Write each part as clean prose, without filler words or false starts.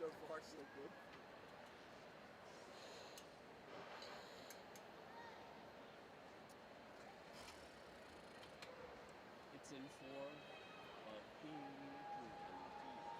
So far, so good. It's in form of being proven to you.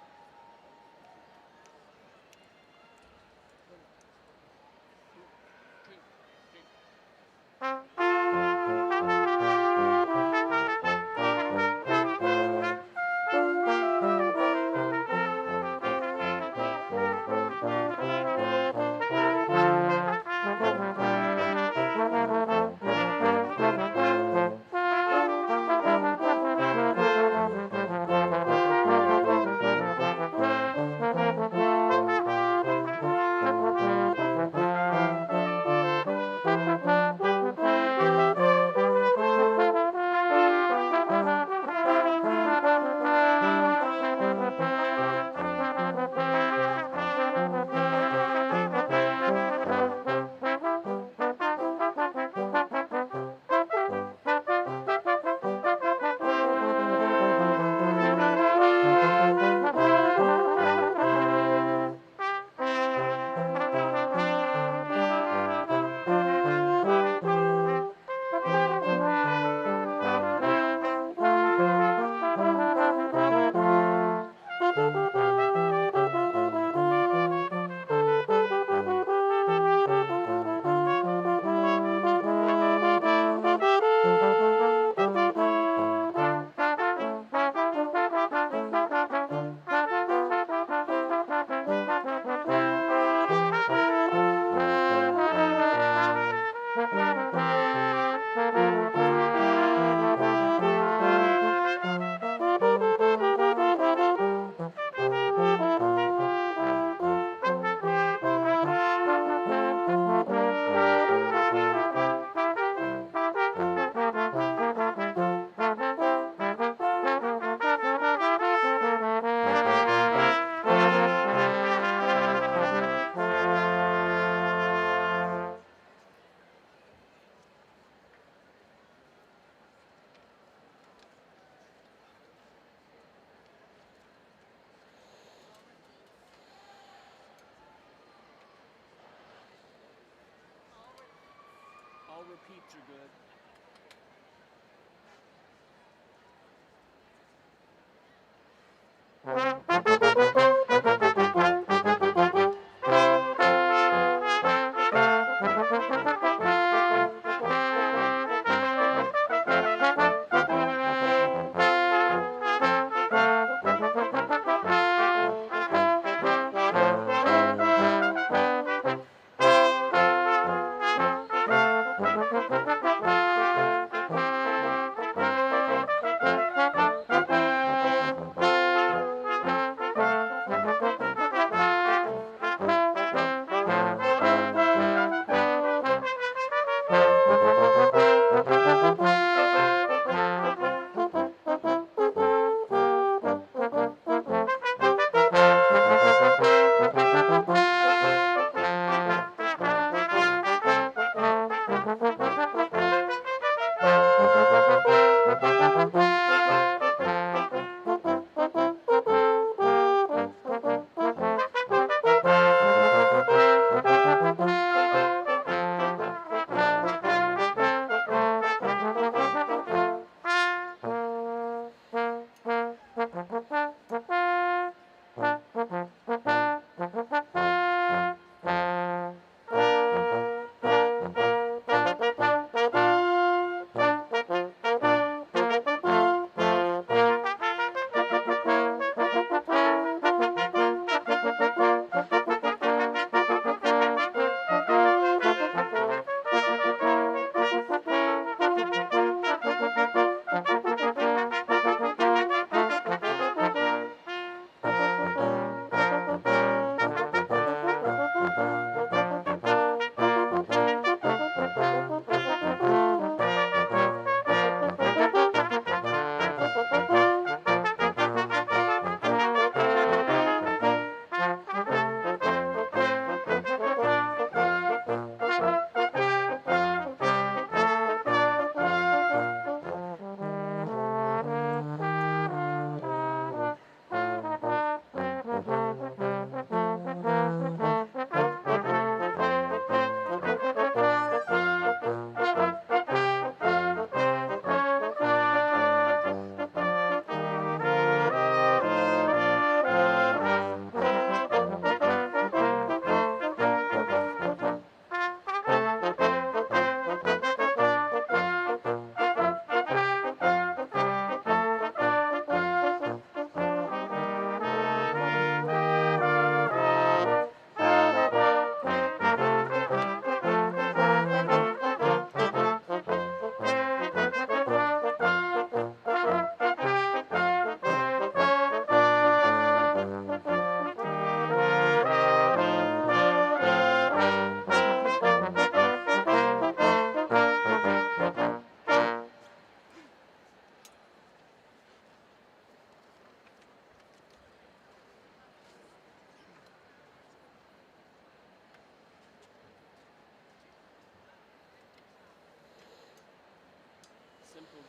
All repeats are good.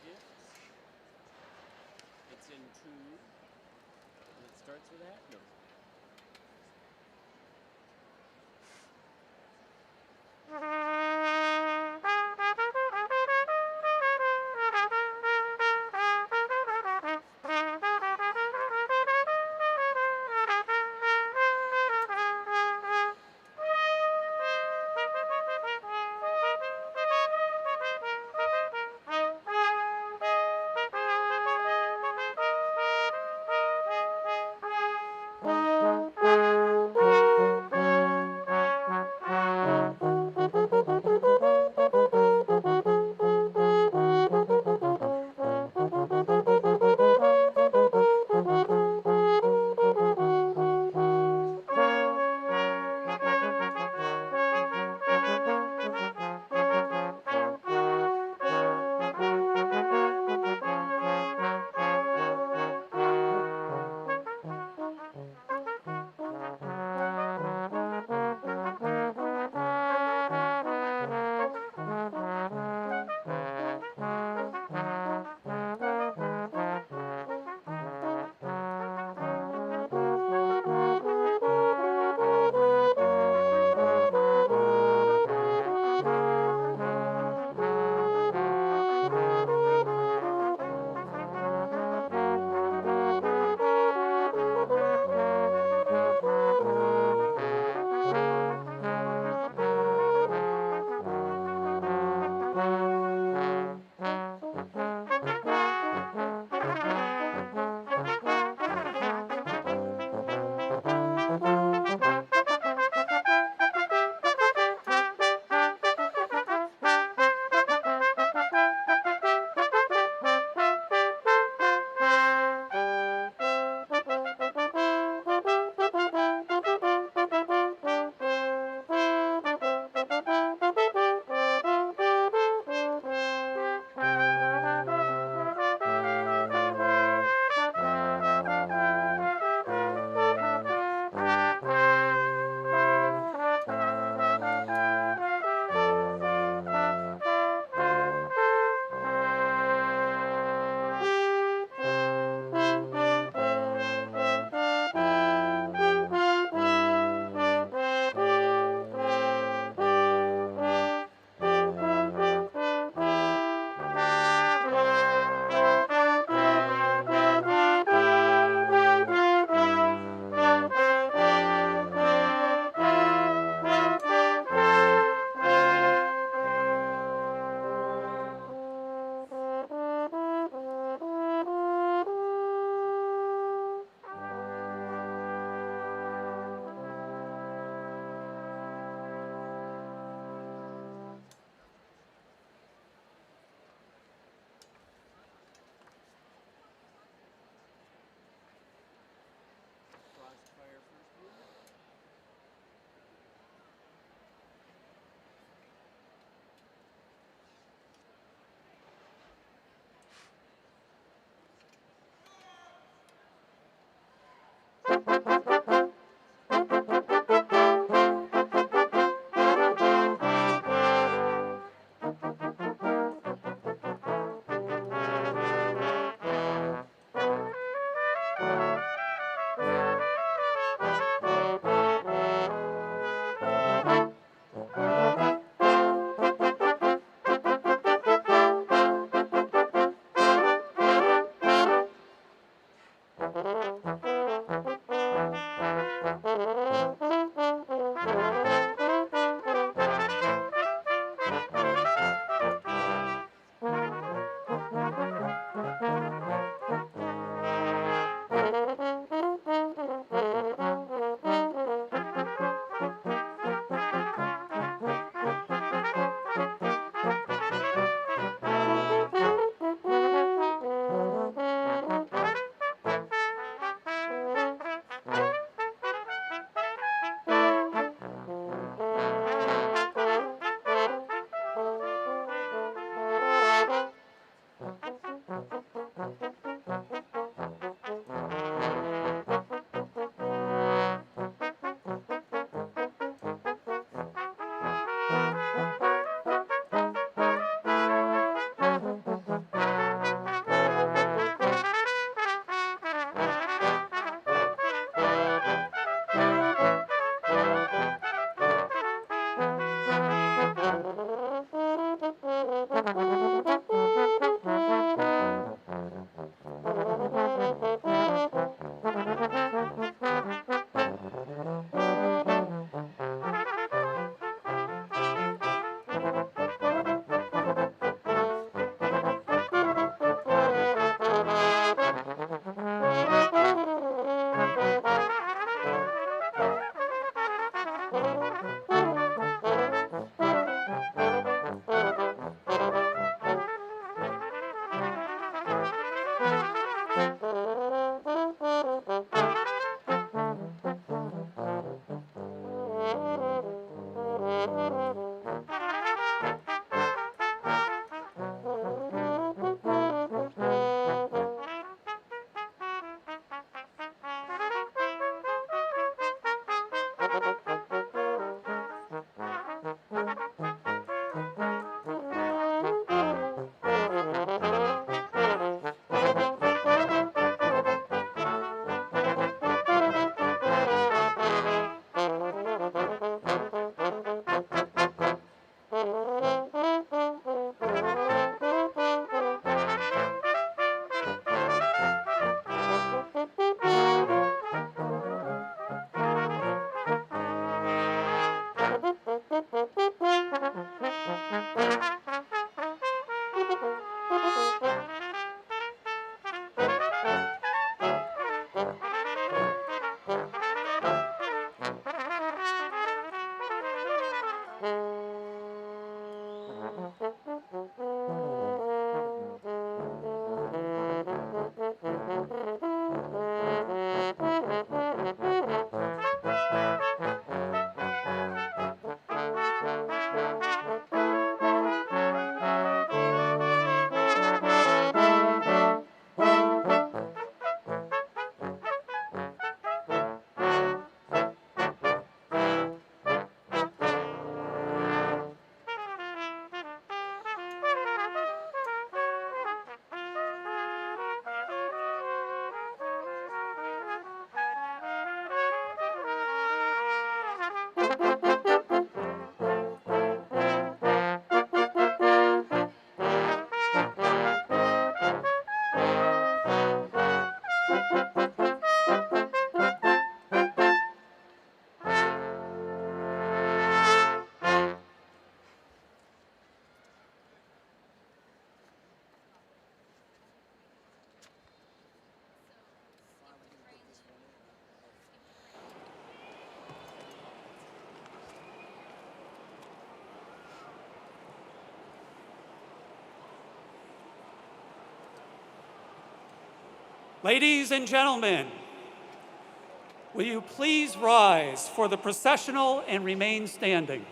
digits. It's in 2. And it starts with that number. Ladies and gentlemen, will you please rise for the processional and remain standing?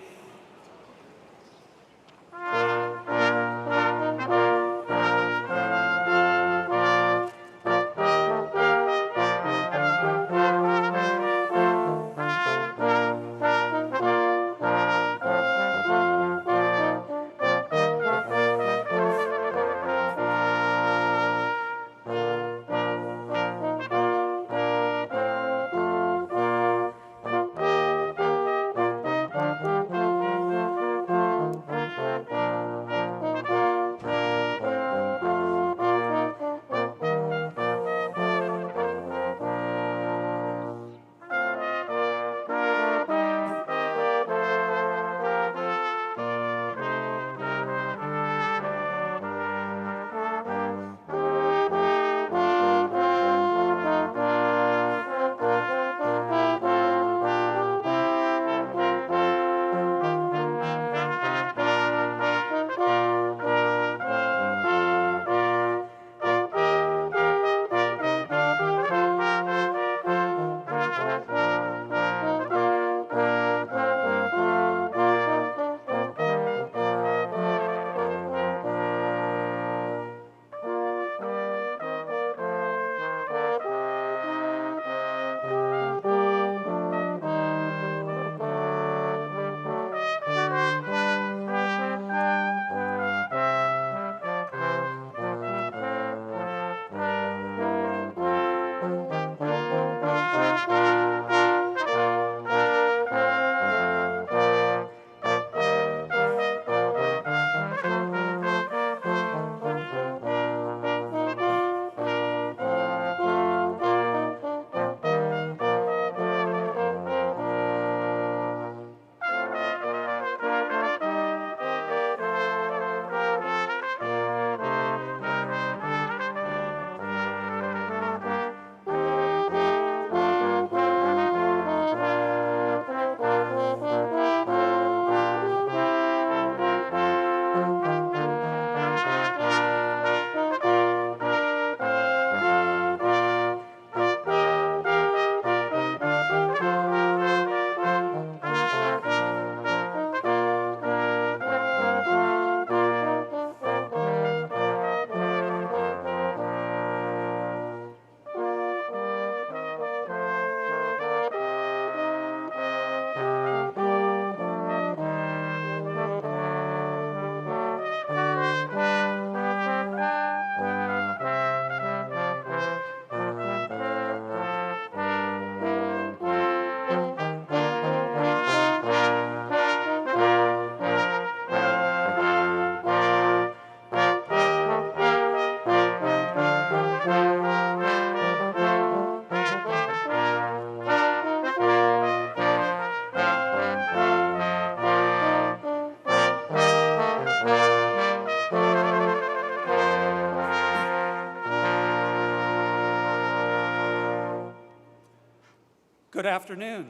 Good afternoon.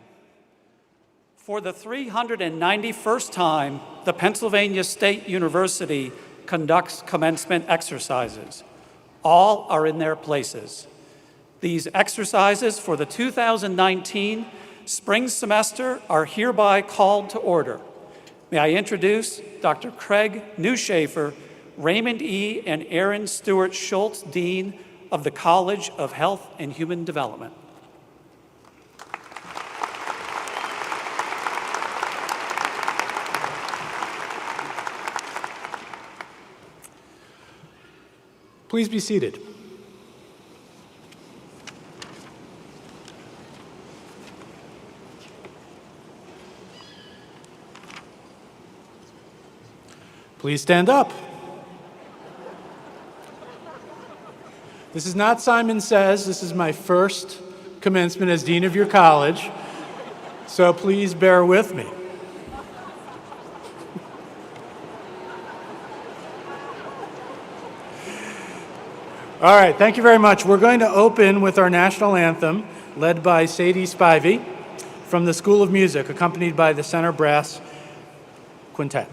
For the 391st time, the Pennsylvania State University conducts commencement exercises. All are in their places. These exercises for the 2019 spring semester are hereby called to order. May I introduce Dr. Craig Newshafer, Raymond E. and Aaron Stewart Schultz, Dean of the College of Health and Human Development. Please be seated. Please stand up. This is not Simon Says. This is my first commencement as dean of your college, so please bear with me. All right, thank you very much. We're going to open with our national anthem, led by Sadie Spivey from the School of Music, accompanied by the Center Brass Quintet.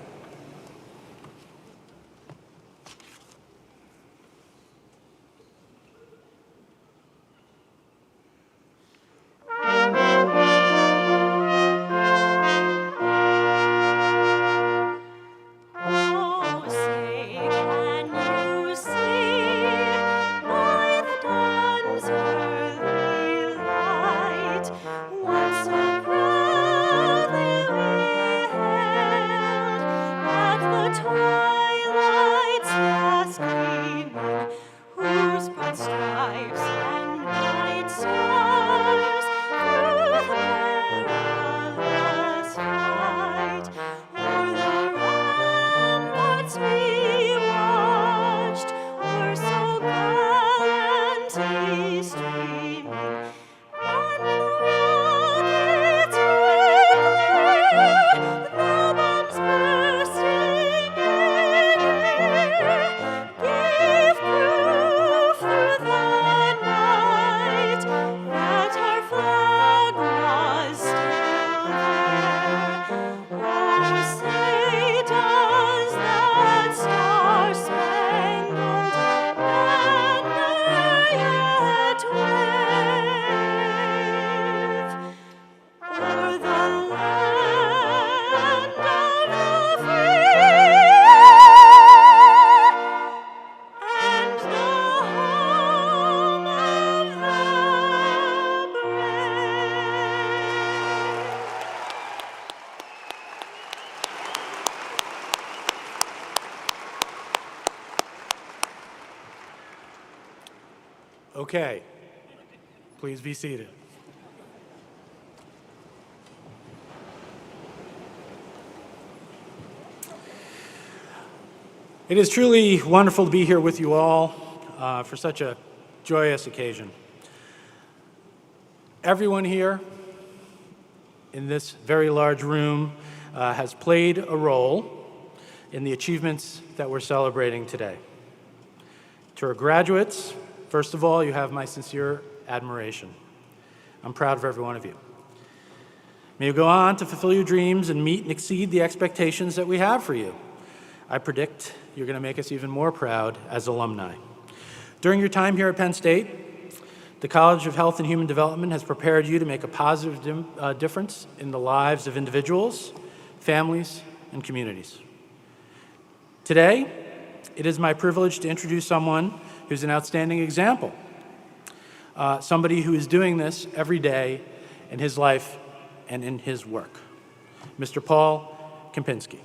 Okay, please be seated. It is truly wonderful to be here with you all for such a joyous occasion. Everyone here in this very large room has played a role in the achievements that we're celebrating today. To our graduates, first of all, you have my sincere admiration. I'm proud of every one of you. May you go on to fulfill your dreams and meet and exceed the expectations that we have for you. I predict you're going to make us even more proud as alumni. During your time here at Penn State, the College of Health and Human Development has prepared you to make a positive difference in the lives of individuals, families, and communities. Today, it is my privilege to introduce someone who's an outstanding example, somebody who is doing this every day in his life and in his work, Mr. Paul Kempinski.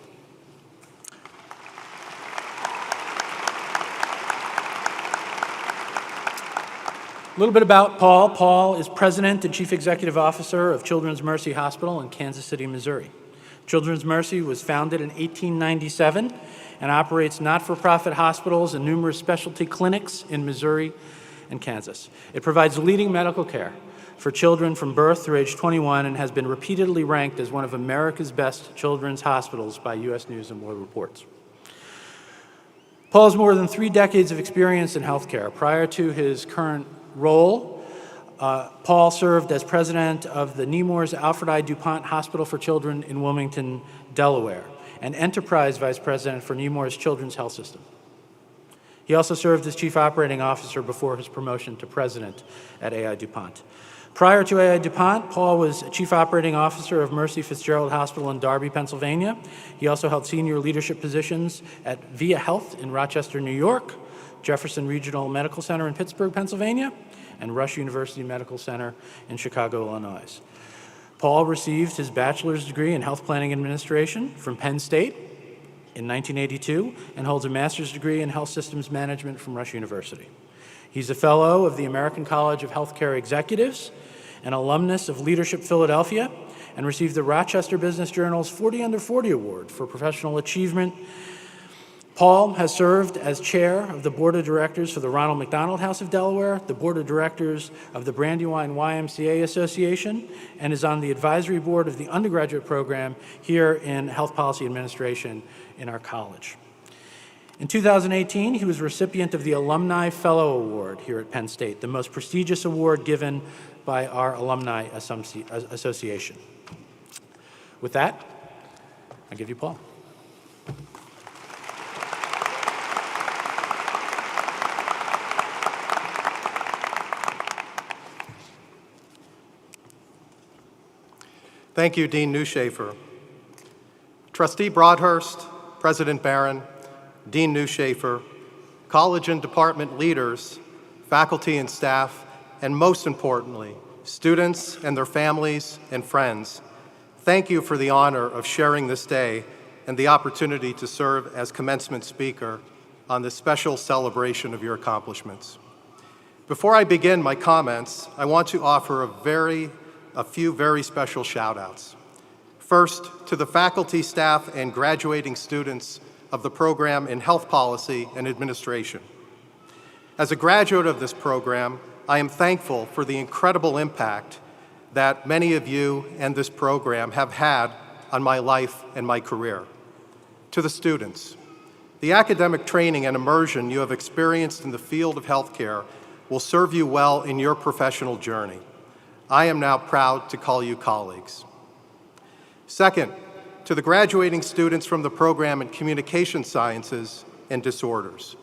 A little bit about Paul. Paul is President and Chief Executive Officer of Children's Mercy Hospital in Kansas City, Missouri. Children's Mercy was founded in 1897 and operates not-for-profit hospitals and numerous specialty clinics in Missouri and Kansas. It provides leading medical care for children from birth through age 21 and has been repeatedly ranked as one of America's best children's hospitals by U.S. News & World Reports. Paul has more than 3 decades of experience in healthcare. Prior to his current role, Paul served as president of the Nemours Alfred I. DuPont Hospital for Children in Wilmington, Delaware, and enterprise vice president for Nemours Children's Health System. He also served as chief operating officer before his promotion to president at AI DuPont. Prior to AI DuPont, Paul was chief operating officer of Mercy Fitzgerald Hospital in Darby, Pennsylvania. He also held senior leadership positions at Via Health in Rochester, New York, Jefferson Regional Medical Center in Pittsburgh, Pennsylvania, and Rush University Medical Center in Chicago, Illinois. Paul received his bachelor's degree in health planning administration from Penn State in 1982 and holds a master's degree in health systems management from Rush University. He's a fellow of the American College of Healthcare Executives, an alumnus of Leadership Philadelphia, and received the Rochester Business Journal's 40 Under 40 Award for professional achievement. Paul has served as chair of the board of directors for the Ronald McDonald House of Delaware, the board of directors of the Brandywine YMCA Association, and is on the advisory board of the undergraduate program here in Health Policy Administration in our college. In 2018, he was recipient of the Alumni Fellow Award here at Penn State, the most prestigious award given by our Alumni Association. With that, I give you Paul. Thank you, Dean Newshafer. Trustee Broadhurst, President Barron, Dean Newshafer, college and department leaders, faculty and staff, and most importantly, students and their families and friends, thank you for the honor of sharing this day and the opportunity to serve as commencement speaker on this special celebration of your accomplishments. Before I begin my comments, I want to offer a few very special shout-outs. First, to the faculty, staff, and graduating students of the program in Health Policy and Administration. As a graduate of this program, I am thankful for the incredible impact that many of you and this program have had on my life and my career. To the students, the academic training and immersion you have experienced in the field of healthcare will serve you well in your professional journey. I am now proud to call you colleagues. Second, to the graduating students from the program in Communication Sciences and Disorders.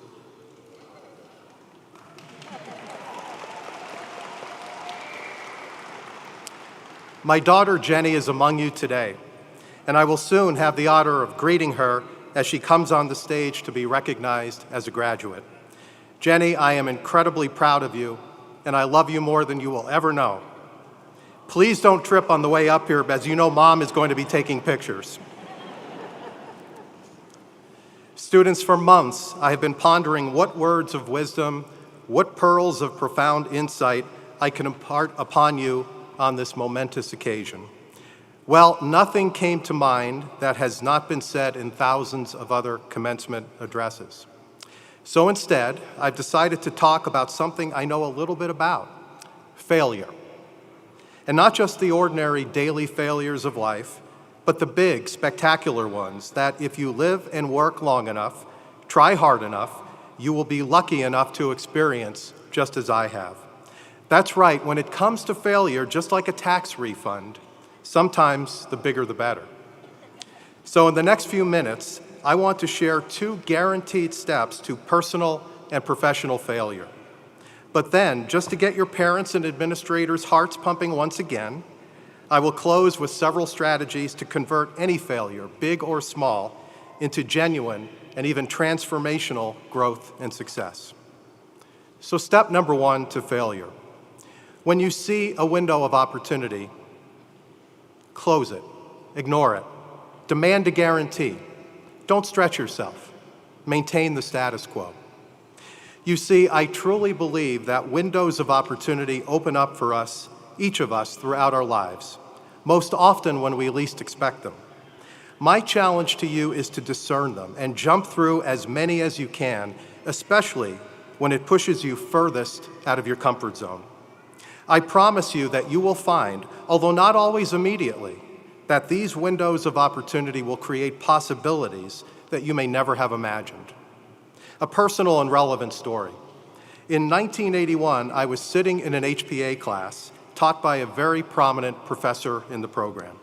My daughter Jenny is among you today, and I will soon have the honor of greeting her as she comes on the stage to be recognized as a graduate. Jenny, I am incredibly proud of you, and I love you more than you will ever know. Please don't trip on the way up here, as you know Mom is going to be taking pictures. Students, for months, I have been pondering what words of wisdom, what pearls of profound insight I can impart upon you on this momentous occasion. Well, nothing came to mind that has not been said in thousands of other commencement addresses. So instead, I've decided to talk about something I know a little bit about: failure. And not just the ordinary daily failures of life, but the big, spectacular ones that if you live and work long enough, try hard enough, you will be lucky enough to experience, just as I have. That's right, when it comes to failure, just like a tax refund, sometimes the bigger the better. So in the next few minutes, I want to share 2 guaranteed steps to personal and professional failure. But then, just to get your parents' and administrators' hearts pumping once again, I will close with several strategies to convert any failure, big or small, into genuine and even transformational growth and success. So step number 1 to failure. When you see a window of opportunity, close it, ignore it, demand a guarantee. Don't stretch yourself. Maintain the status quo. You see, I truly believe that windows of opportunity open up for us, each of us, throughout our lives, most often when we least expect them. My challenge to you is to discern them and jump through as many as you can, especially when it pushes you furthest out of your comfort zone. I promise you that you will find, although not always immediately, that these windows of opportunity will create possibilities that you may never have imagined. A personal and relevant story. In 1981, I was sitting in an HPA class taught by a very prominent professor in the program.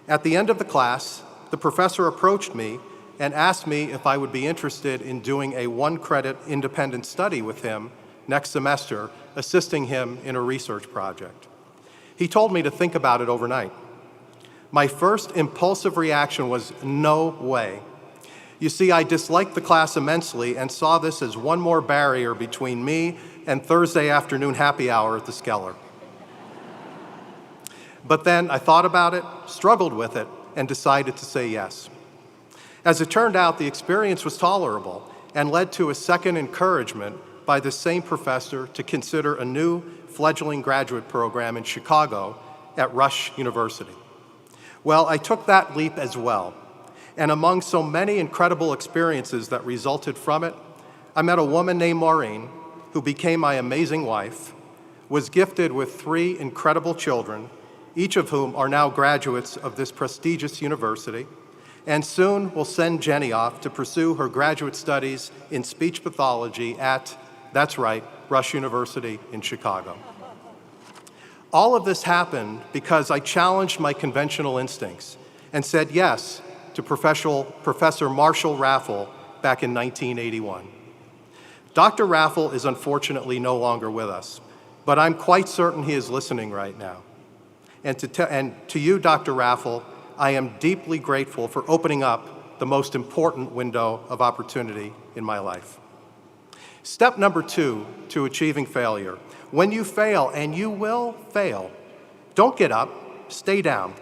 At the end of the class, the professor approached me and asked me if I would be interested in doing a one-credit independent study with him next semester, assisting him in a research project. He told me to think about it overnight. My first impulsive reaction was, no way. You see, I disliked the class immensely and saw this as one more barrier between me and Thursday afternoon happy hour at the Skeller. But then I thought about it, struggled with it, and decided to say yes. As it turned out, the experience was tolerable and led to a second encouragement by the same professor to consider a new fledgling graduate program in Chicago at Rush University. Well, I took that leap as well. And among so many incredible experiences that resulted from it, I met a woman named Maureen, who became my amazing wife, was gifted with 3 incredible children, each of whom are now graduates of this prestigious university, and soon will send Jenny off to pursue her graduate studies in speech pathology at, that's right, Rush University in Chicago. All of this happened because I challenged my conventional instincts and said yes to Professor Marshall Raffel back in 1981. Dr. Raffel is unfortunately no longer with us, but I'm quite certain he is listening right now. And to you, Dr. Raffel, I am deeply grateful for opening up the most important window of opportunity in my life. Step number 2 to achieving failure. When you fail, and you will fail, don't get up, stay down,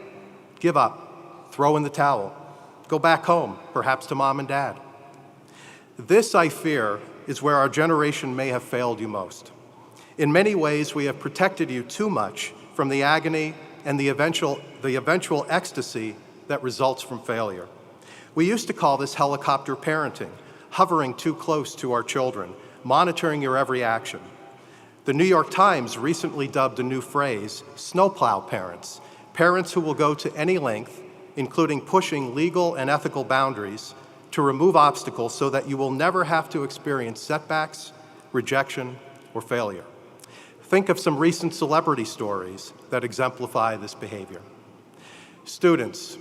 give up, throw in the towel, go back home, perhaps to mom and dad. This, I fear, is where our generation may have failed you most. In many ways, we have protected you too much from the agony and the eventual ecstasy that results from failure. We used to call this helicopter parenting, hovering too close to our children, monitoring your every action. The New York Times recently dubbed a new phrase, snowplow parents, parents who will go to any length, including pushing legal and ethical boundaries, to remove obstacles so that you will never have to experience setbacks, rejection, or failure. Think of some recent celebrity stories that exemplify this behavior. Students,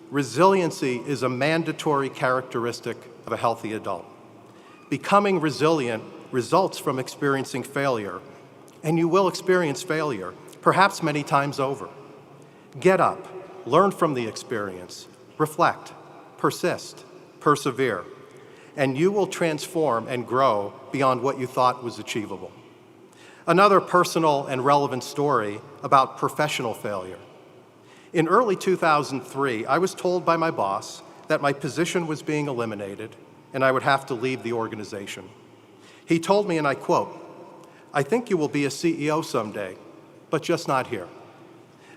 resiliency is a mandatory characteristic of a healthy adult. Becoming resilient results from experiencing failure, and you will experience failure, perhaps many times over. Get up, learn from the experience, reflect, persist, persevere, and you will transform and grow beyond what you thought was achievable. Another personal and relevant story about professional failure. In early 2003, I was told by my boss that my position was being eliminated and I would have to leave the organization. He told me, and I quote, "I think you will be a CEO someday, but just not here."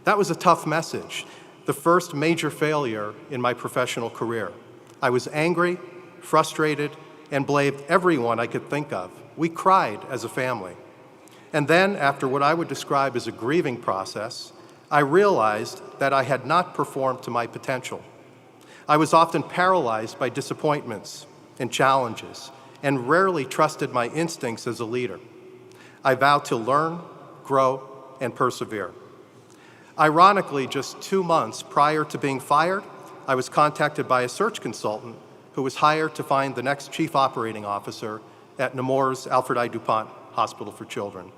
That was a tough message, the first major failure in my professional career. I was angry, frustrated, and blamed everyone I could think of. We cried as a family. And then, after what I would describe as a grieving process, I realized that I had not performed to my potential. I was often paralyzed by disappointments and challenges, and rarely trusted my instincts as a leader. I vowed to learn, grow, and persevere. Ironically, just 2 months prior to being fired, I was contacted by a search consultant who was hired to find the next chief operating officer at Nemours Alfred I. DuPont Hospital for Children.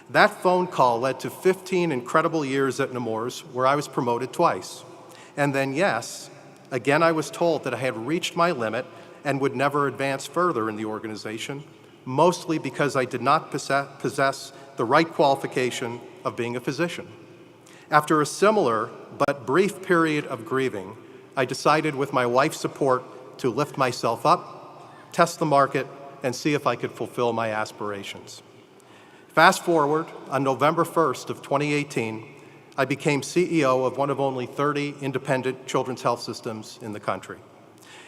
That phone call led to 15 incredible years at Nemours, where I was promoted twice. And then, yes, again I was told that I had reached my limit and would never advance further in the organization, mostly because I did not possess the right qualification of being a physician. After a similar but brief period of grieving, I decided with my wife's support to lift myself up, test the market, and see if I could fulfill my aspirations. Fast forward, on November 1st of 2018, I became CEO of one of only 30 independent children's health systems in the country.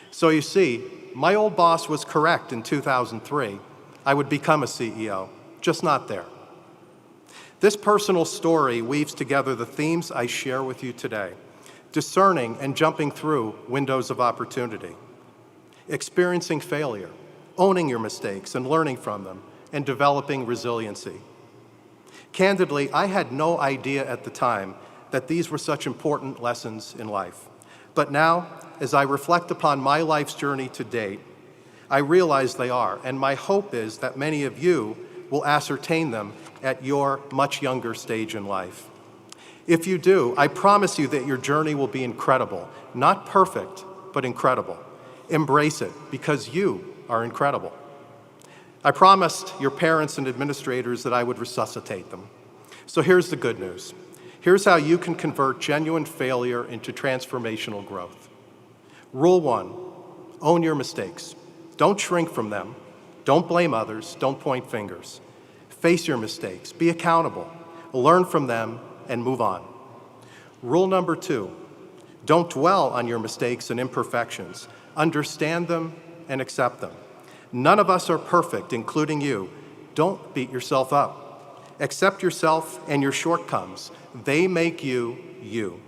So you see, my old boss was correct in 2003. I would become a CEO, just not there. This personal story weaves together the themes I share with you today: discerning and jumping through windows of opportunity, experiencing failure, owning your mistakes and learning from them, and developing resiliency. Candidly, I had no idea at the time that these were such important lessons in life. But now, as I reflect upon my life's journey to date, I realize they are, and my hope is that many of you will ascertain them at your much younger stage in life. If you do, I promise you that your journey will be incredible. Not perfect, but incredible. Embrace it, because you are incredible. I promised your parents and administrators that I would resuscitate them. So here's the good news. Here's how you can convert genuine failure into transformational growth. Rule 1, own your mistakes. Don't shrink from them. Don't blame others. Don't point fingers. Face your mistakes. Be accountable. Learn from them and move on. Rule number 2, don't dwell on your mistakes and imperfections. Understand them and accept them. None of us are perfect, including you. Don't beat yourself up. Accept yourself and your shortcomings. They make you, you.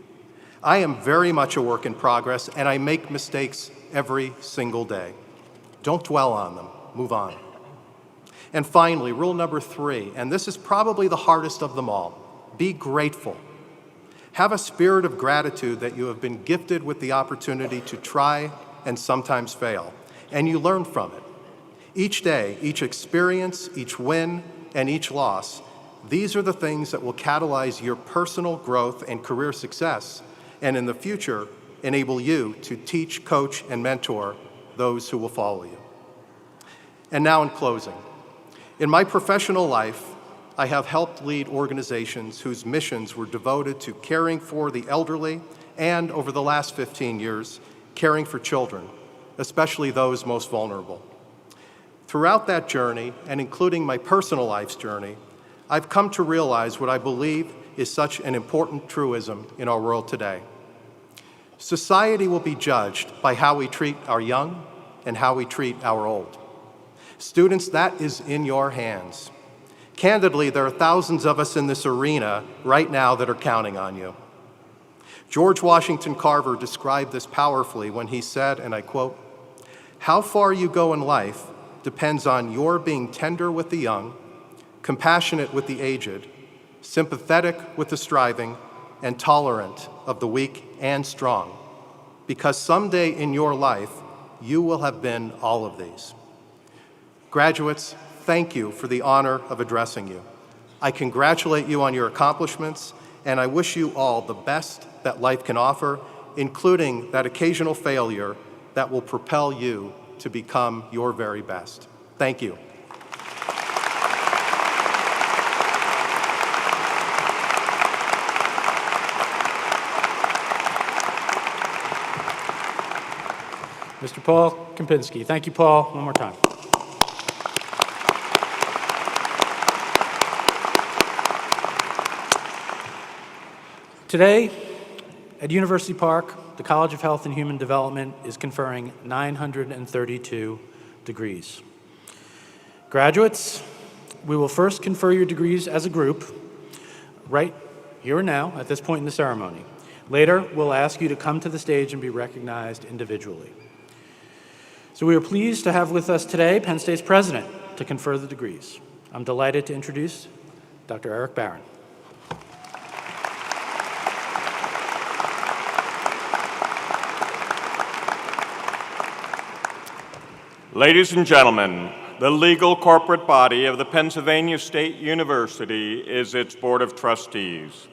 I am very much a work in progress, and I make mistakes every single day. Don't dwell on them. Move on. And finally, rule number 3, and this is probably the hardest of them all, be grateful. Have a spirit of gratitude that you have been gifted with the opportunity to try and sometimes fail, and you learn from it. Each day, each experience, each win, and each loss, these are the things that will catalyze your personal growth and career success, and in the future, enable you to teach, coach, and mentor those who will follow you. And now in closing, in my professional life, I have helped lead organizations whose missions were devoted to caring for the elderly and, over the last 15 years, caring for children, especially those most vulnerable. Throughout that journey, and including my personal life's journey, I've come to realize what I believe is such an important truism in our world today. Society will be judged by how we treat our young and how we treat our old. Students, that is in your hands. Candidly, there are thousands of us in this arena right now that are counting on you. George Washington Carver described this powerfully when he said, and I quote, "How far you go in life depends on your being tender with the young, compassionate with the aged, sympathetic with the striving, and tolerant of the weak and strong, because someday in your life, you will have been all of these." Graduates, thank you for the honor of addressing you. I congratulate you on your accomplishments, and I wish you all the best that life can offer, including that occasional failure that will propel you to become your very best. Thank you. Mr. Paul Kempinski. Thank you, Paul. One more time. Today, at University Park, the College of Health and Human Development is conferring 932 degrees. Graduates, we will first confer your degrees as a group, right here and now, at this point in the ceremony. Later, we'll ask you to come to the stage and be recognized individually. So we are pleased to have with us today Penn State's president to confer the degrees. I'm delighted to introduce Dr. Eric Barron. Ladies and gentlemen, the legal corporate body of the Pennsylvania State University is its Board of Trustees.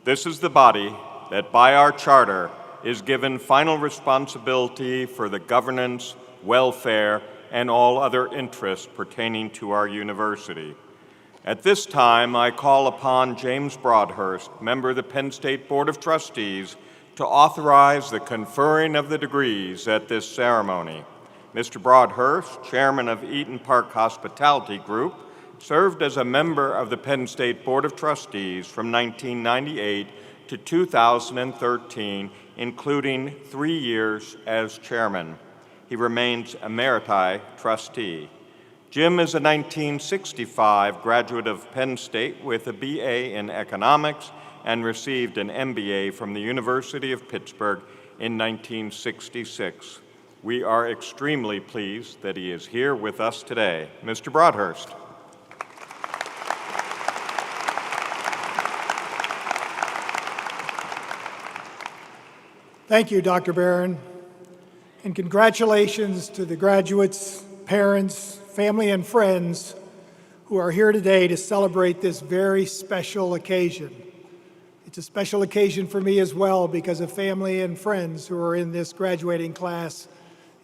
This is the body that, by our charter, is given final responsibility for the governance, welfare, and all other interests pertaining to our university. At this time, I call upon James Broadhurst, member of the Penn State Board of Trustees, to authorize the conferring of the degrees at this ceremony. Mr. Broadhurst, chairman of Eaton Park Hospitality Group, served as a member of the Penn State Board of Trustees from 1998 to 2013, including 3 years as chairman. He remains emeriti trustee. Jim is a 1965 graduate of Penn State with a BA in economics and received an MBA from the University of Pittsburgh in 1966. We are extremely pleased that he is here with us today. Mr. Broadhurst. Thank you, Dr. Barron, and congratulations to the graduates, parents, family, and friends who are here today to celebrate this very special occasion. It's a special occasion for me as well because of family and friends who are in this graduating class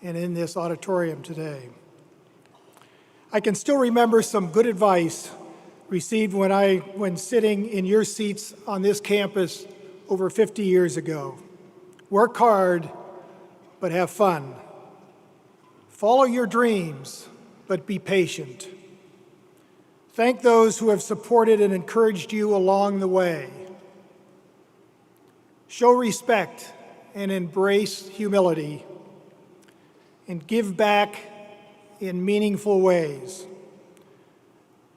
and in this auditorium today. I can still remember some good advice received when sitting in your seats on this campus over 50 years ago. Work hard, but have fun. Follow your dreams, but be patient. Thank those who have supported and encouraged you along the way. Show respect and embrace humility, and give back in meaningful ways.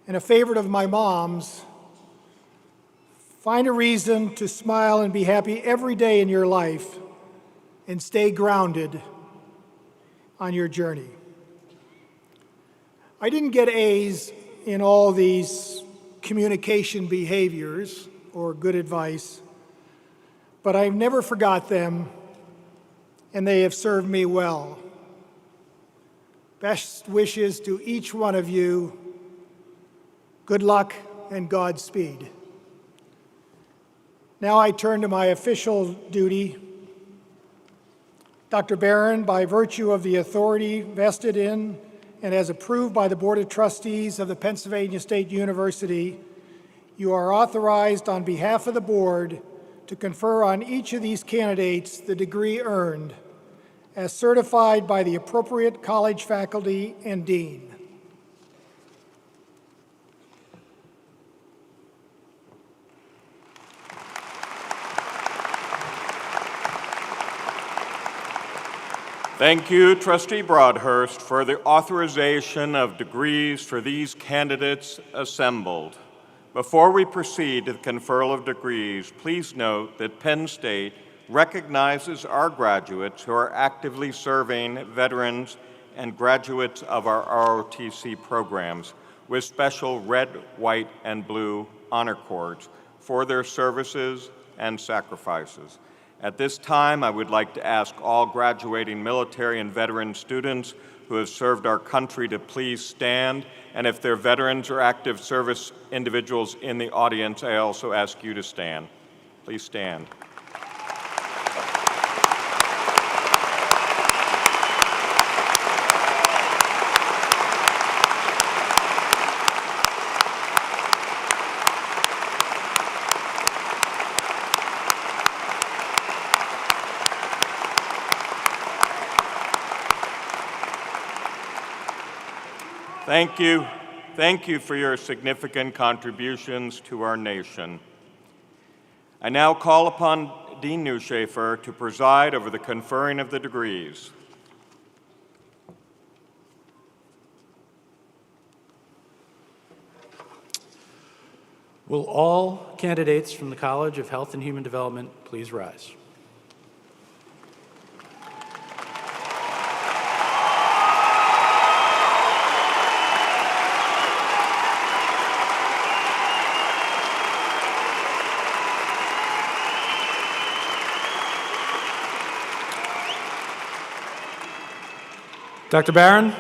And a favorite of my mom's, find a reason to smile and be happy every day in your life and stay grounded on your journey. I didn't get A's in all these communication behaviors or good advice, but I've never forgot them, and they have served me well. Best wishes to each one of you. Good luck and Godspeed. Now I turn to my official duty. Dr. Barron, by virtue of the authority vested in and as approved by the Board of Trustees of the Pennsylvania State University, you are authorized on behalf of the board to confer on each of these candidates the degree earned, as certified by the appropriate college faculty and dean. Thank you, Trustee Broadhurst, for the authorization of degrees for these candidates assembled. Before we proceed to the conferral of degrees, please note that Penn State recognizes our graduates who are actively serving veterans and graduates of our ROTC programs with special red, white, and blue honor cords for their services and sacrifices. At this time, I would like to ask all graduating military and veteran students who have served our country to please stand, and if they're veterans or active service individuals in the audience, I also ask you to stand. Please stand. Thank you. Thank you for your significant contributions to our nation. I now call upon Dean Newshafer to preside over the conferring of the degrees. Will all candidates from the College of Health and Human Development please rise? Dr. Barron,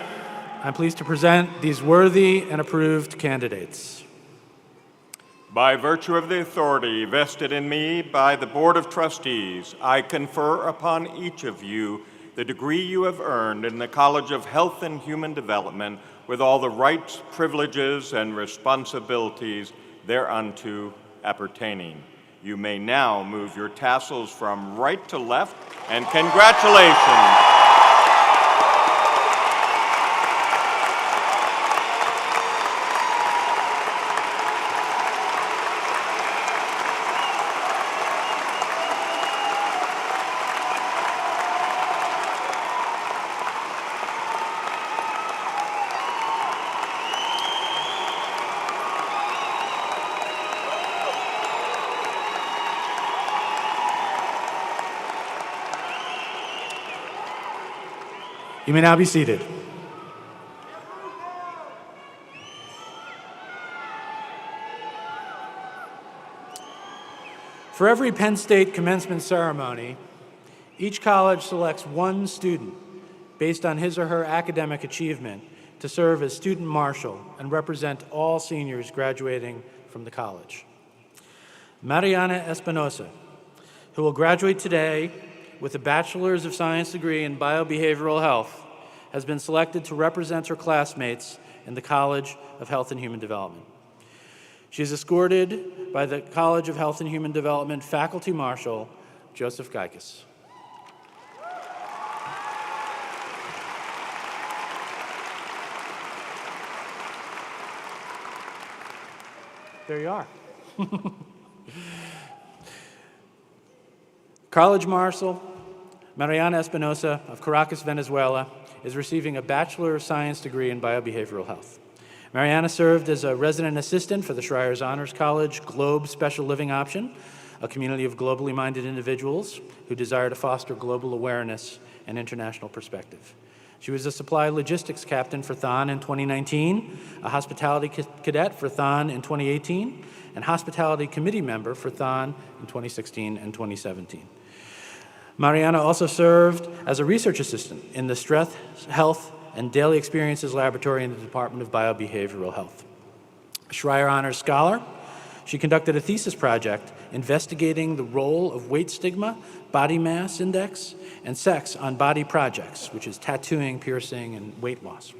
I'm pleased to present these worthy and approved candidates. By virtue of the authority vested in me by the Board of Trustees, I confer upon each of you the degree you have earned in the College of Health and Human Development with all the rights, privileges, and responsibilities thereunto appertaining. You may now move your tassels from right to left, and congratulations. You may now be seated. For every Penn State commencement ceremony, Each college selects one student based on his or her academic achievement to serve as student marshal and represent all seniors graduating from the college. Mariana Espinosa, who will graduate today with a Bachelor's of Science degree in Biobehavioral Health, has been selected to represent her classmates in the College of Health and Human Development. She is escorted by the College of Health and Human Development Faculty Marshal, Joseph Geikus. There you are. College Marshal Mariana Espinosa of Caracas, Venezuela, is receiving a Bachelor of Science degree in Biobehavioral Health. Mariana served as a resident assistant for the Schreier's Honors College Globe Special Living Option, a community of globally minded individuals who desire to foster global awareness and international perspective. She was a supply logistics captain for Thon in 2019, a hospitality cadet for Thon in 2018, and hospitality committee member for Thon in 2016 and 2017. Mariana also served as a research assistant in the Stress, Health, and Daily Experiences Laboratory in the Department of Biobehavioral Health. A Schreier Honors Scholar, she conducted a thesis project investigating the role of weight stigma, body mass index, and sex on body projects, which is tattooing, piercing, and weight loss.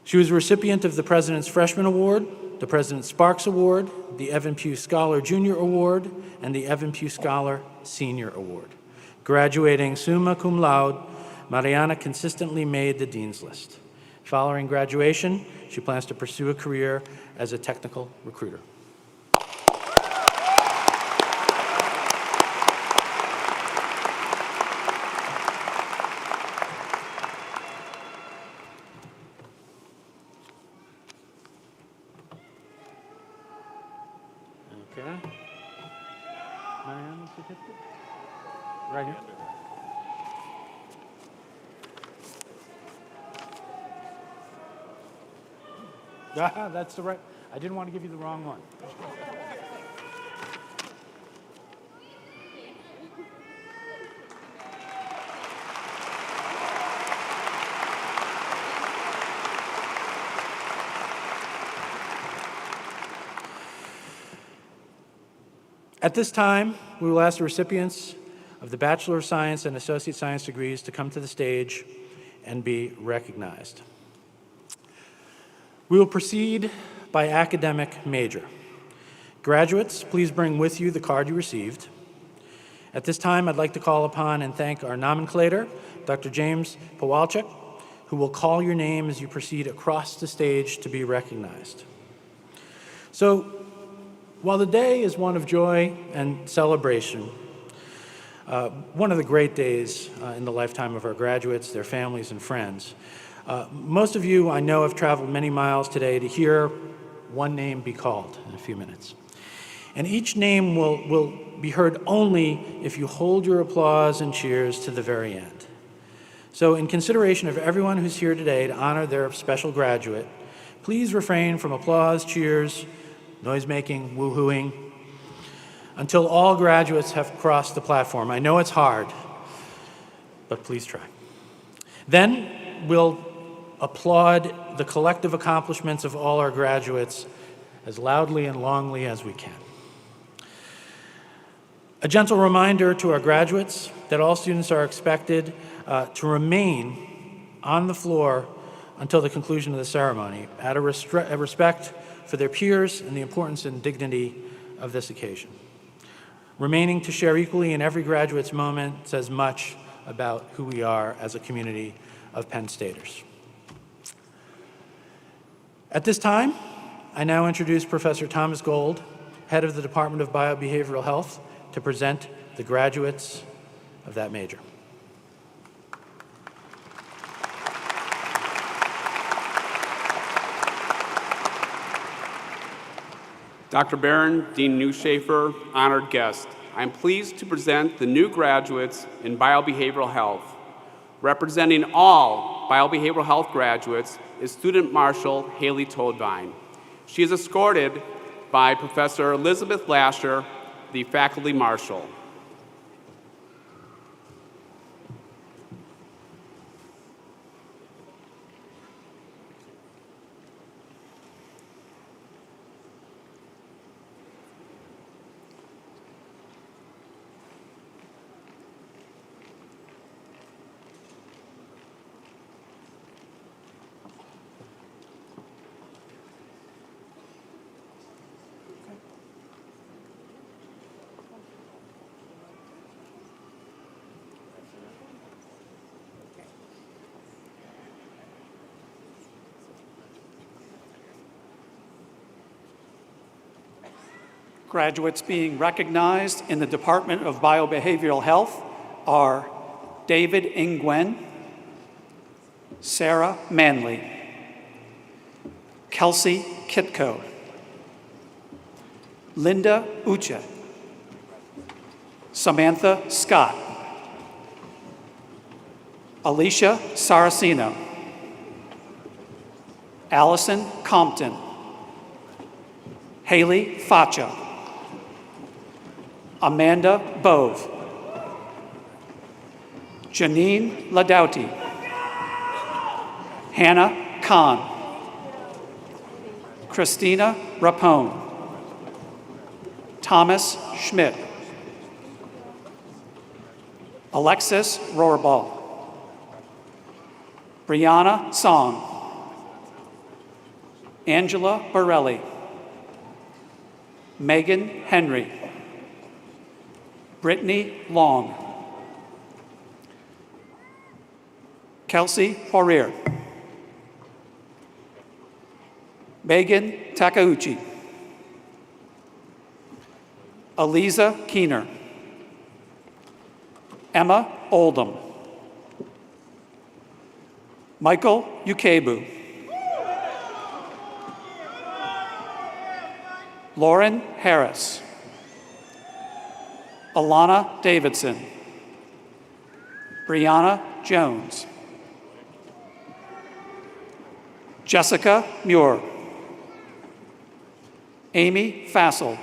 She was a recipient of the President's Freshman Award, the President Sparks Award, the Evan Pugh Scholar Junior Award, and the Evan Pugh Scholar Senior Award. Graduating summa cum laude, Mariana consistently made the Dean's List. Following graduation, she plans to pursue a career as a technical recruiter. Okay. Mariana's certificate? Right here. Ah, that's the right. I didn't want to give you the wrong one. At this time, we will ask the recipients of the Bachelor of Science and Associate Science degrees to come to the stage and be recognized. We will proceed by academic major. Graduates, please bring with you the card you received. At this time, I'd like to call upon and thank our nomenclator, Dr. James Pawalczyk, who will call your name as you proceed across the stage to be recognized. So, while the day is one of joy and celebration, one of the great days in the lifetime of our graduates, their families, and friends, most of you, I know, have traveled many miles today to hear one name be called in a few minutes. And each name will be heard only if you hold your applause and cheers to the very end. So in consideration of everyone who's here today to honor their special graduate, please refrain from applause, cheers, noise-making, woo-hooing, until all graduates have crossed the platform. I know it's hard, but please try. Then we'll applaud the collective accomplishments of all our graduates as loudly and longly as we can. A gentle reminder to our graduates that all students are expected to remain on the floor until the conclusion of the ceremony, out of respect for their peers and the importance and dignity of this occasion. Remaining to share equally in every graduate's moment says much about who we are as a community of Penn Staters. At this time, I now introduce Professor Thomas Gold, head of the Department of Biobehavioral Health, to present the graduates of that major. Dr. Barron, Dean Newshafer, honored guest, I am pleased to present the new graduates in Biobehavioral Health. Representing all Biobehavioral Health graduates is Student Marshal Haley Toadvine. She is escorted by Professor Elizabeth Lasher, the Faculty Marshal. Graduates being recognized in the Department of Biobehavioral Health are David Nguyen, Sarah Manley, Kelsey Kitko, Linda Uche, Samantha Scott, Alicia Saraceno, Allison Compton, Haley Facha, Amanda Bove, Janine Ladouti, Hannah Kahn, Christina Rapone, Thomas Schmidt, Alexis Rohrbal, Brianna Song, Angela Borelli, Megan Henry, Brittany Long, Kelsey Poirier, Megan Takauchi, Aliza Keener, Emma Oldham, Michael Ukebu, Lauren Harris, Alana Davidson, Brianna Jones, Jessica Muir, Amy Fassel,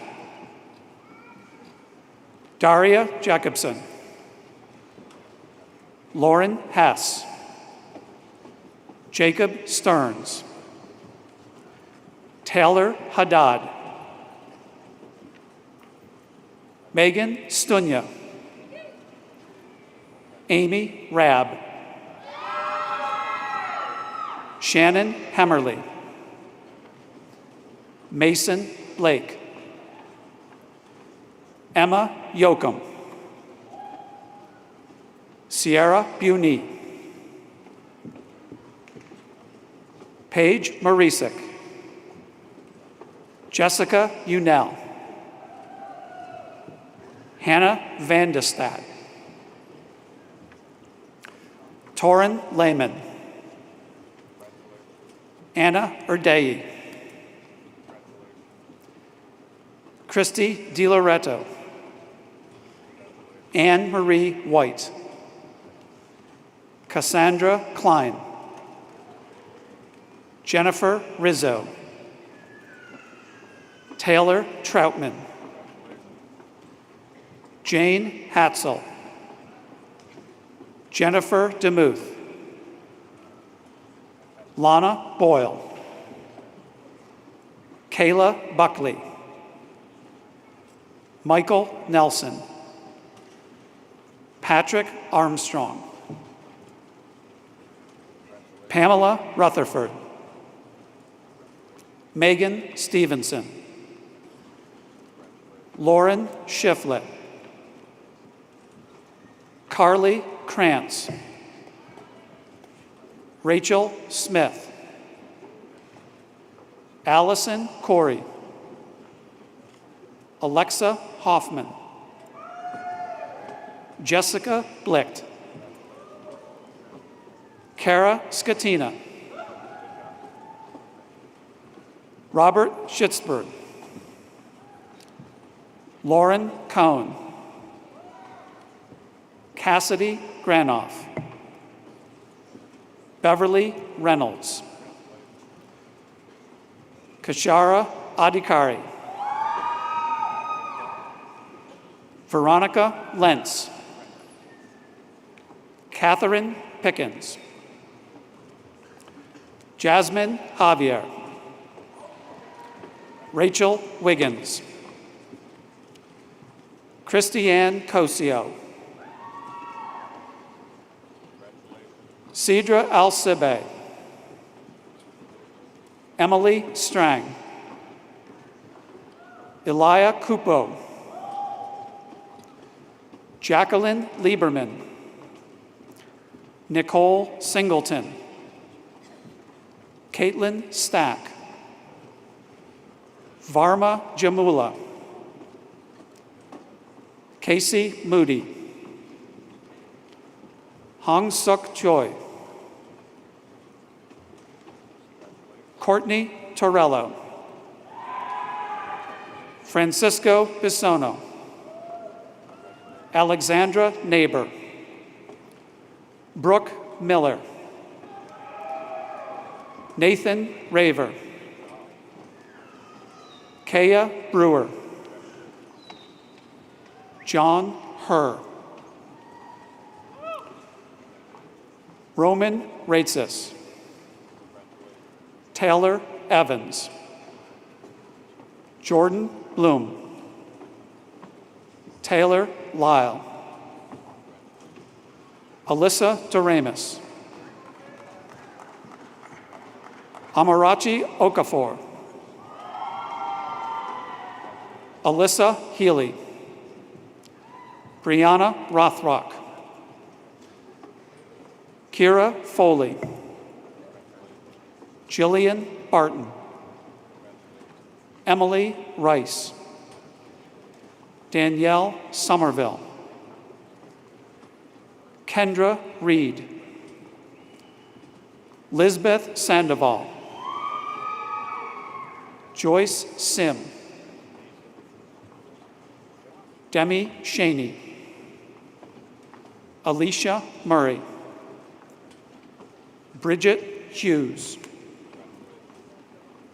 Daria Jacobson, Lauren Hess, Jacob Stearns, Taylor Haddad, Megan Stunya, Amy Rabb, Shannon Hemmerly, Mason Blake, Emma Yoakum, Sierra Buney, Paige Marisik, Jessica Unell, Hannah Vandestad, Torin Lehman, Anna Erdei, Christy DiLoretto, Anne Marie White, Cassandra Klein, Jennifer Rizzo, Taylor Troutman, Jane Hatzel, Jennifer DeMuth, Lana Boyle, Kayla Buckley, Michael Nelson, Patrick Armstrong, Pamela Rutherford, Megan Stevenson, Lauren Shiflett, Carly Krantz, Rachel Smith, Allison Corey, Alexa Hoffman, Jessica Blicht, Kara Skatina, Robert Schitzberg, Lauren Cohn, Cassidy Granoff, Beverly Reynolds, Kashara Adhikari, Veronica Lentz, Catherine Pickens, Jasmine Javier, Rachel Wiggins, Christiane Cosio, Cedra Al-Sibe, Emily Strang, Elia Kupo, Jacqueline Lieberman, Nicole Singleton, Caitlin Stack, Varma Jamula, Casey Moody, Hong Suk Choi, Courtney Torello, Francisco Bisono, Alexandra Neighbor, Brooke Miller, Nathan Raver, Kaya Brewer, John Herr, Roman Raitsis, Taylor Evans, Jordan Bloom, Taylor Lyle, Alyssa Doremus, Amarachi Okafor, Alyssa Healy, Brianna Rothrock, Kira Foley, Jillian Barton, Emily Rice, Danielle Somerville, Kendra Reed, Lisbeth Sandoval, Joyce Sim, Demi Shaney, Alicia Murray, Bridget Hughes,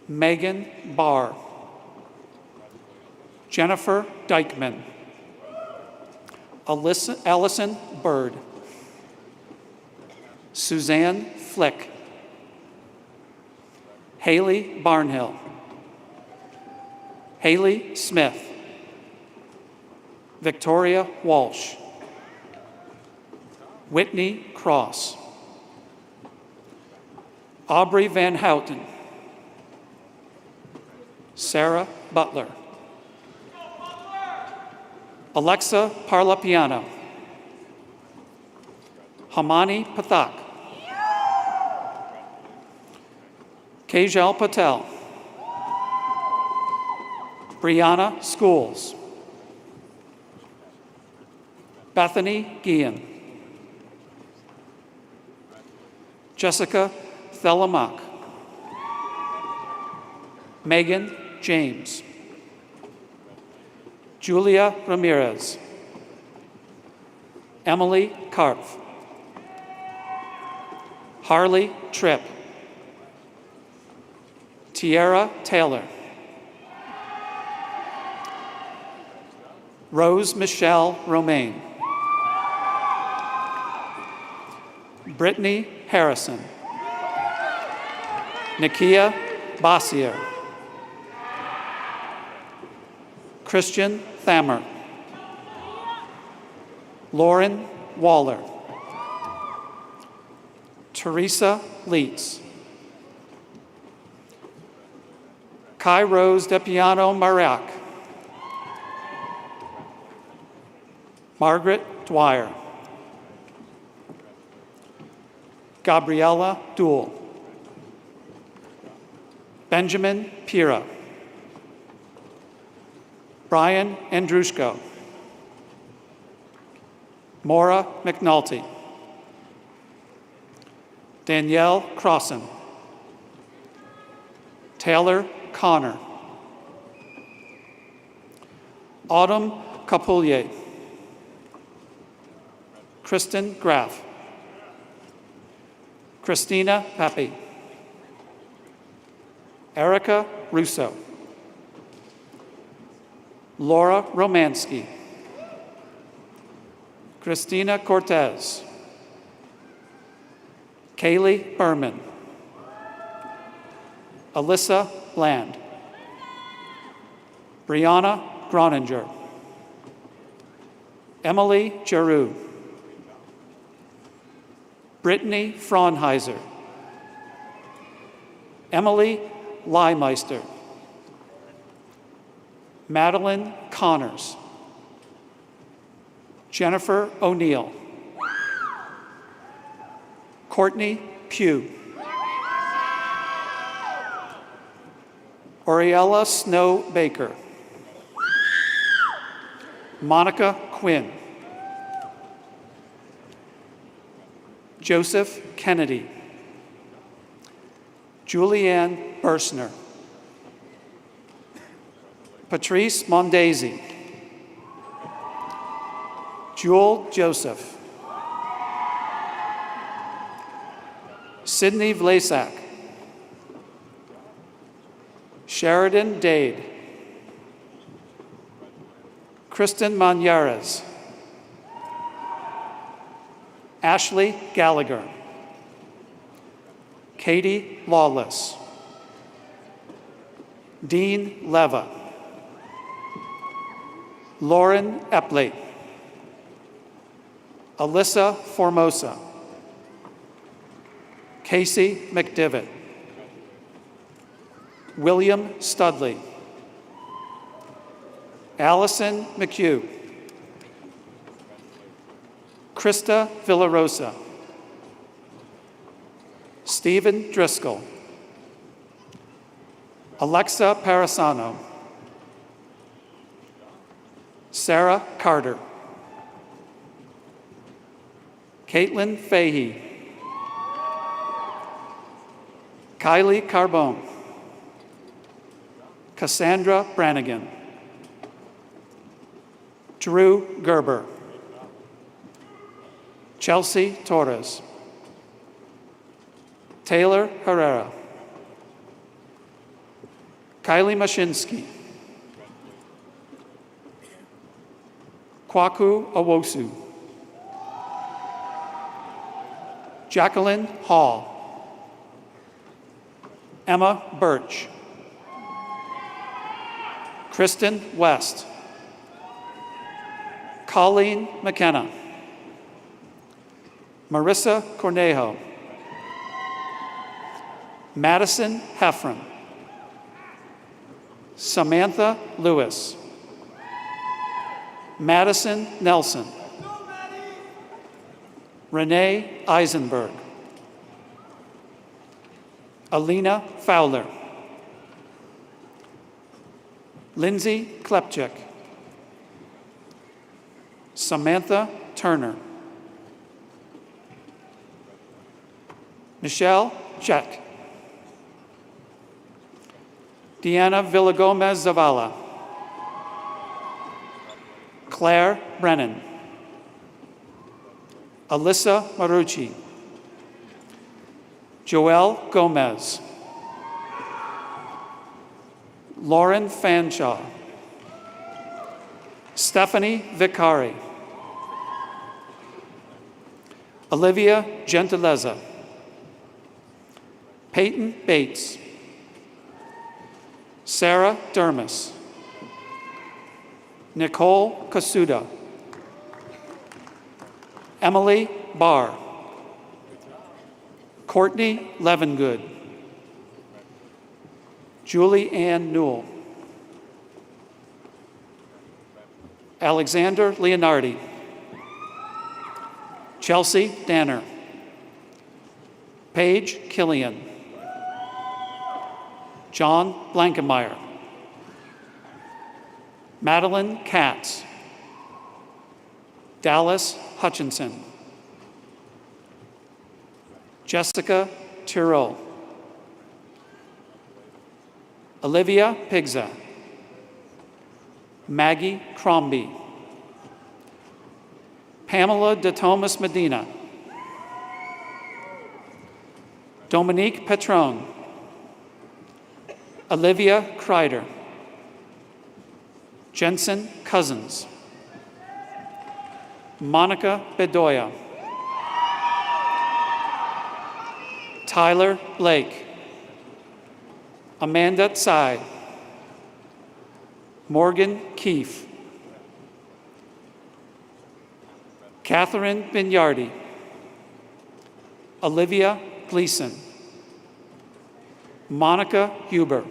Megan Barr, Jennifer Dykeman, Allison Bird, Suzanne Flick, Haley Barnhill, Haley Smith, Victoria Walsh, Whitney Cross, Aubrey Van Houten, Sarah Butler, Alexa Parlapiano, Hamani Pathak, Kajal Patel, Brianna Schools, Bethany Guillen, Jessica Thelamak, Megan James, Julia Ramirez, Emily Karpf, Harley Tripp, Tiara Taylor, Rose Michelle Romaine, Brittany Harrison, Nakia Bossier, Christian Thammer, Lauren Waller, Teresa Leitz, Kai Rose DePiano Marac, Margaret Dwyer, Gabriella Duell, Benjamin Pira, Brian Andrushko, Maura McNulty, Danielle Crossan, Taylor Connor, Autumn Capoulier, Kristen Graff, Christina Pappy, Erica Russo, Laura Romansky, Christina Cortez, Kaylee Berman, Alyssa Land, Brianna Groninger, Emily Giroux, Brittany Fraunheiser, Emily Leimeister, Madeline Connors, Jennifer O'Neill, Courtney Pugh, Oriella Snow Baker, Monica Quinn. Joseph Kennedy. Julianne Bursner. Patrice Mondesi. Jewel Joseph. Sydney Vlasak. Sheridan Dade. Kristen Manyares. Ashley Gallagher. Katie Lawless. Dean Leva. Lauren Epley. Alyssa Formosa. Casey McDivitt. William Studley. Allison McHugh. Krista Villarosa. Stephen Driscoll. Alexa Parasano. Sarah Carter. Caitlin Fahey. Kylie Carbone. Cassandra Brannigan. Drew Gerber. Chelsea Torres. Taylor Herrera. Kylie Mashinsky. Kwaku Awosu. Jacqueline Hall. Emma Birch. Kristen West. Colleen McKenna. Marissa Cornejo. Madison Heffron. Samantha Lewis. Madison Nelson. Renee Eisenberg. Alina Fowler. Lindsay Klepchik. Samantha Turner. Michelle Check. Deanna Villagomez Zavala. Claire Brennan. Alyssa Marucci. Joelle Gomez. Lauren Fanshaw. Stephanie Vicari. Olivia Gentileza. Peyton Bates. Sarah Dermis. Nicole Kasuda. Emily Barr. Courtney Levengood. Julie Ann Newell. Alexander Leonardi. Chelsea Danner. Paige Killian. John Blankenmeyer. Madeline Katz. Dallas Hutchinson. Jessica Tyrrell. Olivia Pigza. Maggie Crombie. Pamela de Thomas Medina. Dominique Petrone. Olivia Kreider. Jensen Cousins. Monica Bedoya. Tyler Blake. Amanda Tsai. Morgan Keefe. Catherine Binyardi. Olivia Gleason. Monica Huber.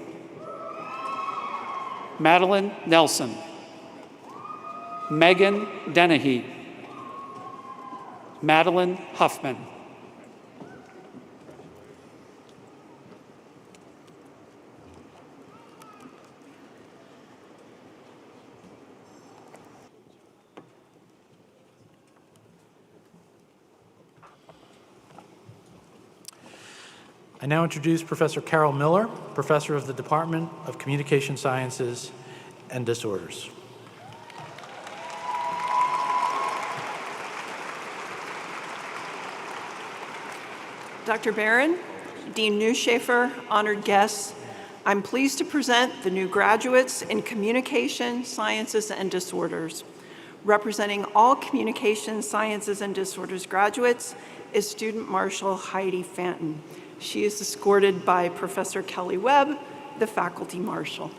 Madeline Nelson. Megan Dennehy. Madeline Huffman. I now introduce Professor Carol Miller, Professor of the Department of Communication Sciences and Disorders. Dr. Barron, Dean Newshafer, honored guests, I'm pleased to present the new graduates in Communication Sciences and Disorders. Representing all Communication Sciences and Disorders graduates is Student Marshal Heidi Fanton. She is escorted by Professor Kelly Webb, the Faculty Marshal.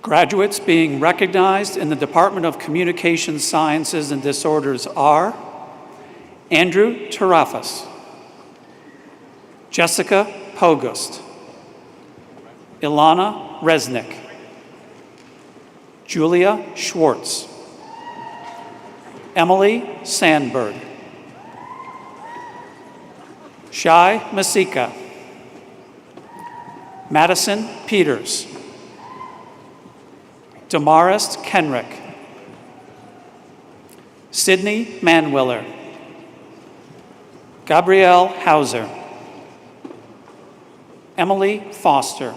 Graduates being recognized in the Department of Communication Sciences and Disorders are Andrew Tarafas, Jessica Pogust, Ilana Resnick, Julia Schwartz, Emily Sandberg, Shai Masika, Madison Peters, Damaris Kenrick, Sydney Manwiller, Gabrielle Hauser, Emily Foster,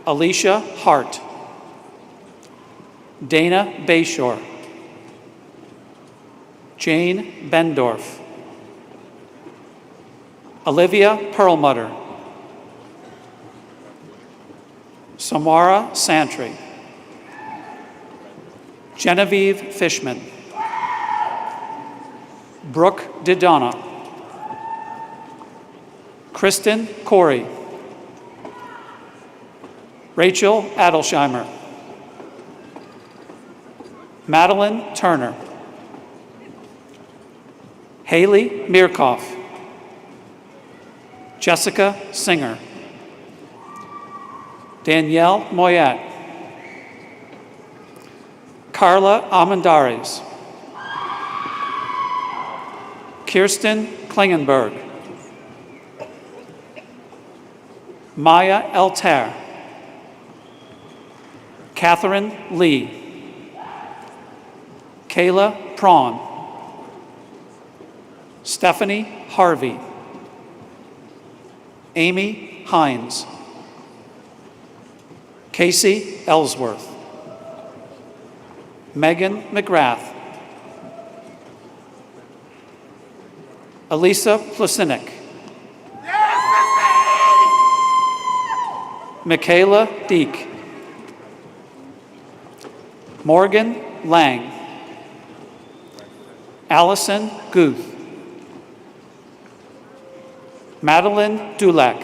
Alicia Hart, Dana Bayshore, Jane Bendorf, Olivia Perlmutter, Samara Santry, Genevieve Fishman, Brooke Didonna, Kristen Corey, Rachel Adelsheimer, Madeline Turner, Haley Mirkoff, Jessica Singer, Danielle Moyat, Carla Amandares, Kirsten Klingenberg, Maya Elter, Catherine Lee, Kayla Prawn, Stephanie Harvey, Amy Hines, Casey Ellsworth, Megan McGrath, Elisa Plasinic, Michaela Deek, Morgan Lang, Allison Guth, Madeline Dulac,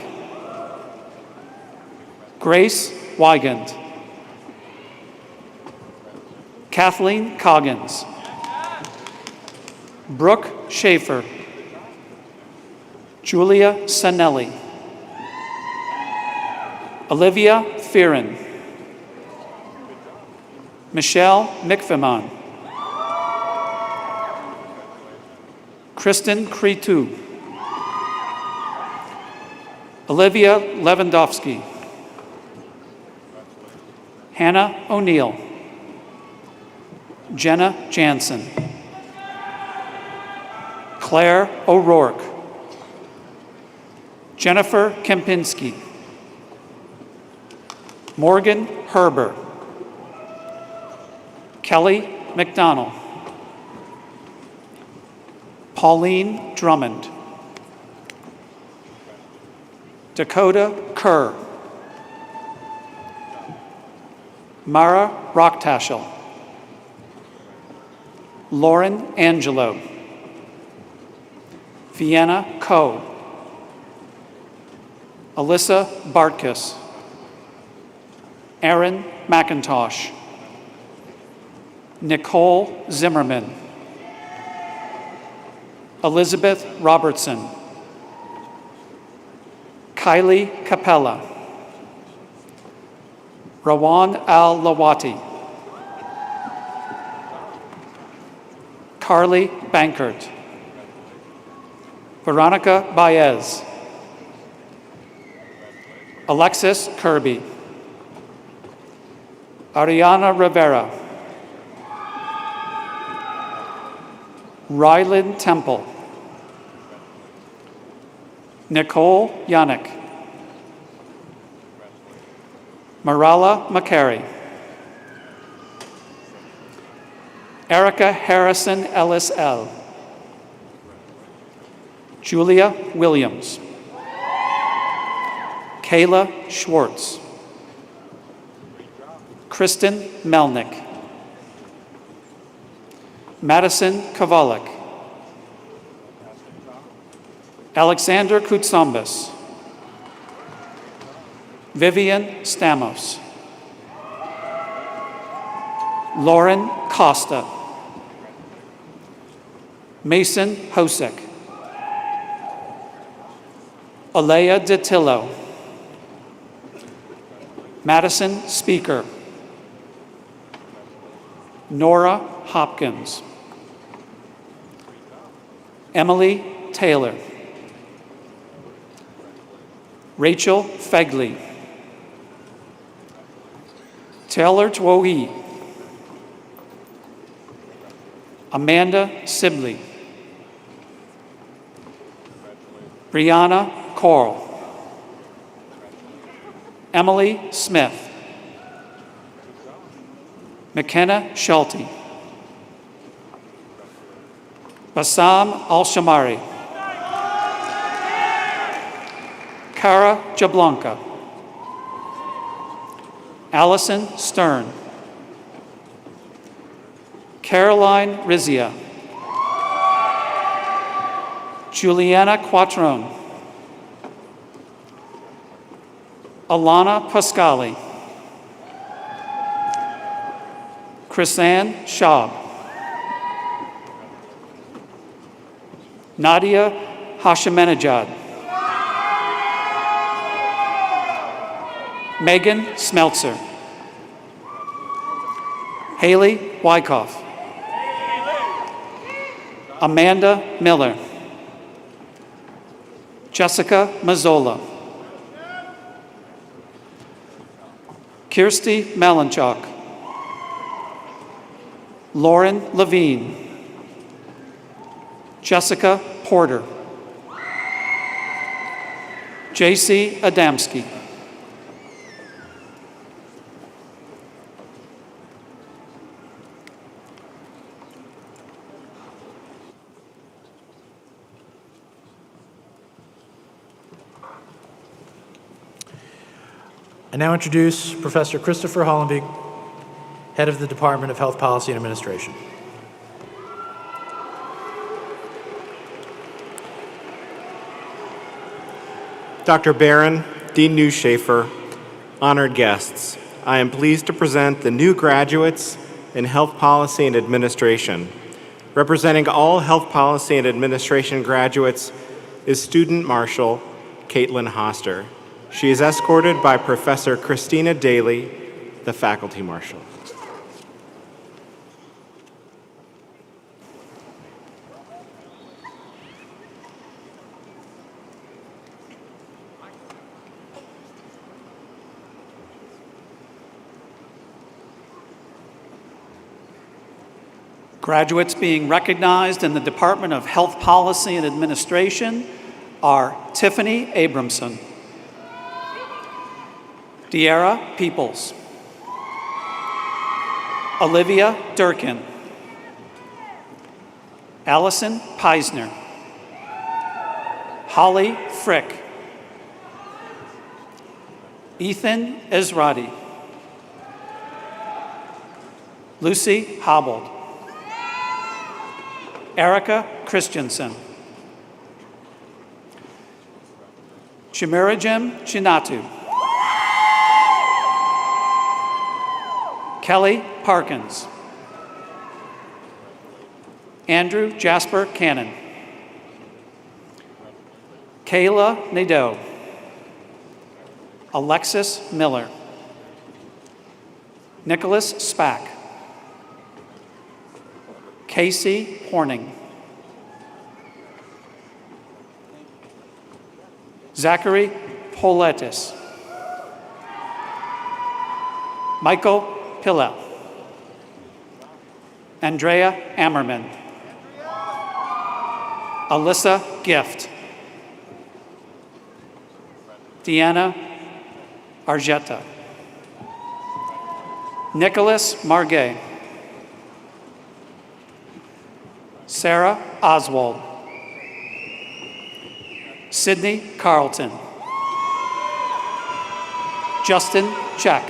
Grace Wigand, Kathleen Coggins, Brooke Schaefer, Julia Sanelli, Olivia Fearon, Michelle McFimon, Kristen Cretu, Olivia Lewandowski, Hannah O'Neill, Jenna Jansen, Claire O'Rourke, Jennifer Kempinski, Morgan Herber, Kelly McDonnell, Pauline Drummond, Dakota Kerr, Mara Rocktashel, Lauren Angelo, Vienna Coe, Alyssa Bartkus, Aaron McIntosh, Nicole Zimmerman, Elizabeth Robertson, Kylie Capella, Rawan Al-Lawati, Carly Bankert, Veronica Baez. Alexis Kirby. Ariana Rivera. Rylan Temple. Nicole Yannick. Marala McCary. Erica Harrison Ellis L. Julia Williams. Kayla Schwartz. Kristen Melnick. Madison Kovalik. Alexander Kutsambas. Vivian Stamos. Lauren Costa. Mason Hosek. Alea Detillo. Madison Speaker. Nora Hopkins. Emily Taylor. Rachel Fegley. Taylor Twohi. Amanda Sibley. Brianna Coral. Emily Smith. McKenna Schulte. Bassam Al-Shamari. Cara Jablonka. Allison Stern. Caroline Rizia. Juliana Quattrone. Alana Pascali. Chrisanne Schaub. Nadia Hashamenejad. Megan Smeltzer. Haley Wyckoff. Amanda Miller. Jessica Mazzola. Kirsty Malinchuk. Lauren Levine. Jessica Porter. J.C. Adamski. I now introduce Professor Christopher Hollenbeek, Head of the Department of Health Policy and Administration. Dr. Barron, Dean Newshafer, honored guests, I am pleased to present the new graduates in Health Policy and Administration. Representing all Health Policy and Administration graduates is Student Marshal Caitlin Hoster. She is escorted by Professor Christina Daly, the Faculty Marshal. Graduates being recognized in the Department of Health Policy and Administration are Tiffany Abramson, De'Ara Peoples, Olivia Durkin, Allison Peisner, Holly Frick, Ethan Ezrati, Lucy Hobbled, Erica Christensen, Chimirajim Chinatu, Kelly Parkins, Andrew Jasper Cannon, Kayla Nadeau, Alexis Miller, Nicholas Spack, Casey Horning, Zachary Poletis. Michael Pilla. Andrea Ammerman. Alyssa Gift. Deanna Argetta. Nicholas Margay. Sarah Oswald. Sydney Carlton. Justin Check.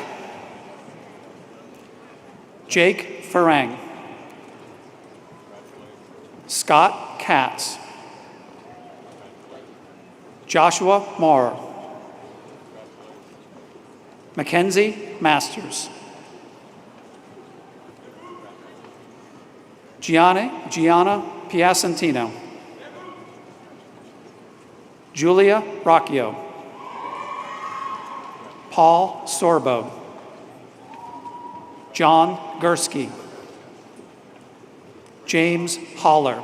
Jake Farang. Scott Katz. Joshua Maurer. Mackenzie Masters. Gianna Piacentino. Julia Rocchio. Paul Sorbo. John Gursky. James Holler.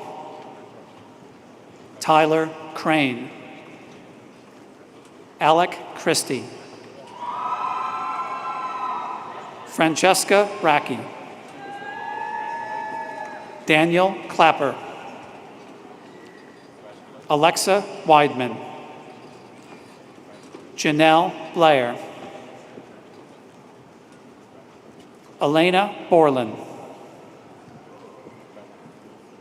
Tyler Crane. Alec Christie. Francesca Racky. Daniel Clapper. Alexa Weidman. Janelle Blair. Elena Borland.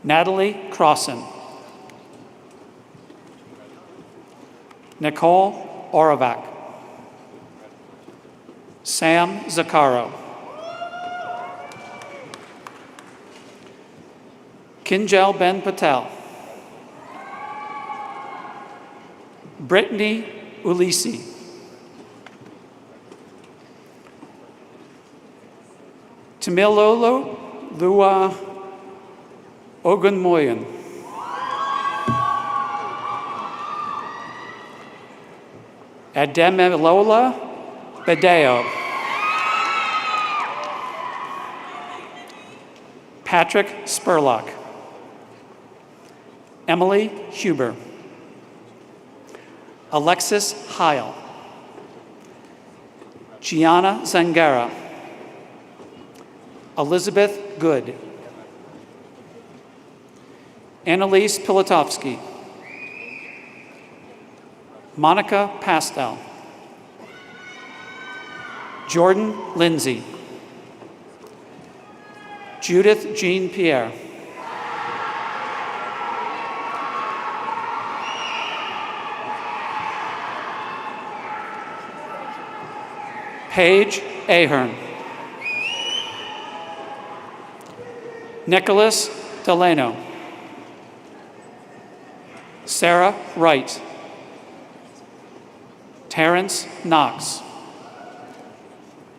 Natalie Crossan. Nicole Oravak. Sam Zaccaro. Kinjal Ben Patel. Brittany Ulisi. Tamilolo Lua Ogunmoyan. Ademelola Bedeo. Patrick Spurlock. Emily Huber. Alexis Heil. Gianna Zangara. Elizabeth Good. Annalise Pilatovsky. Monica Pastel. Jordan Lindsay. Judith Jean Pierre. Paige Ahern. Nicholas Delano. Sarah Wright. Terrence Knox.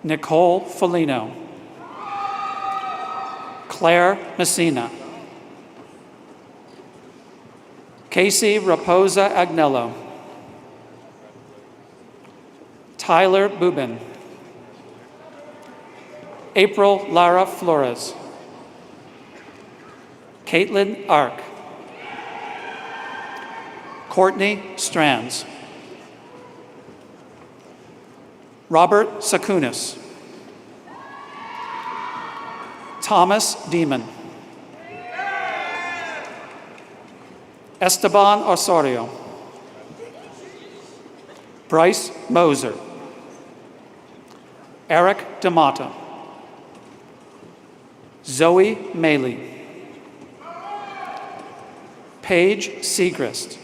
Nicole Folino. Claire Messina. Casey Raposa Agnello. Tyler Bubin. April Lara Flores. Caitlin Ark. Courtney Strands. Robert Sakunis. Thomas Demon. Esteban Osorio. Bryce Moser. Eric D'Amata. Zoe Maley. Paige Segrist.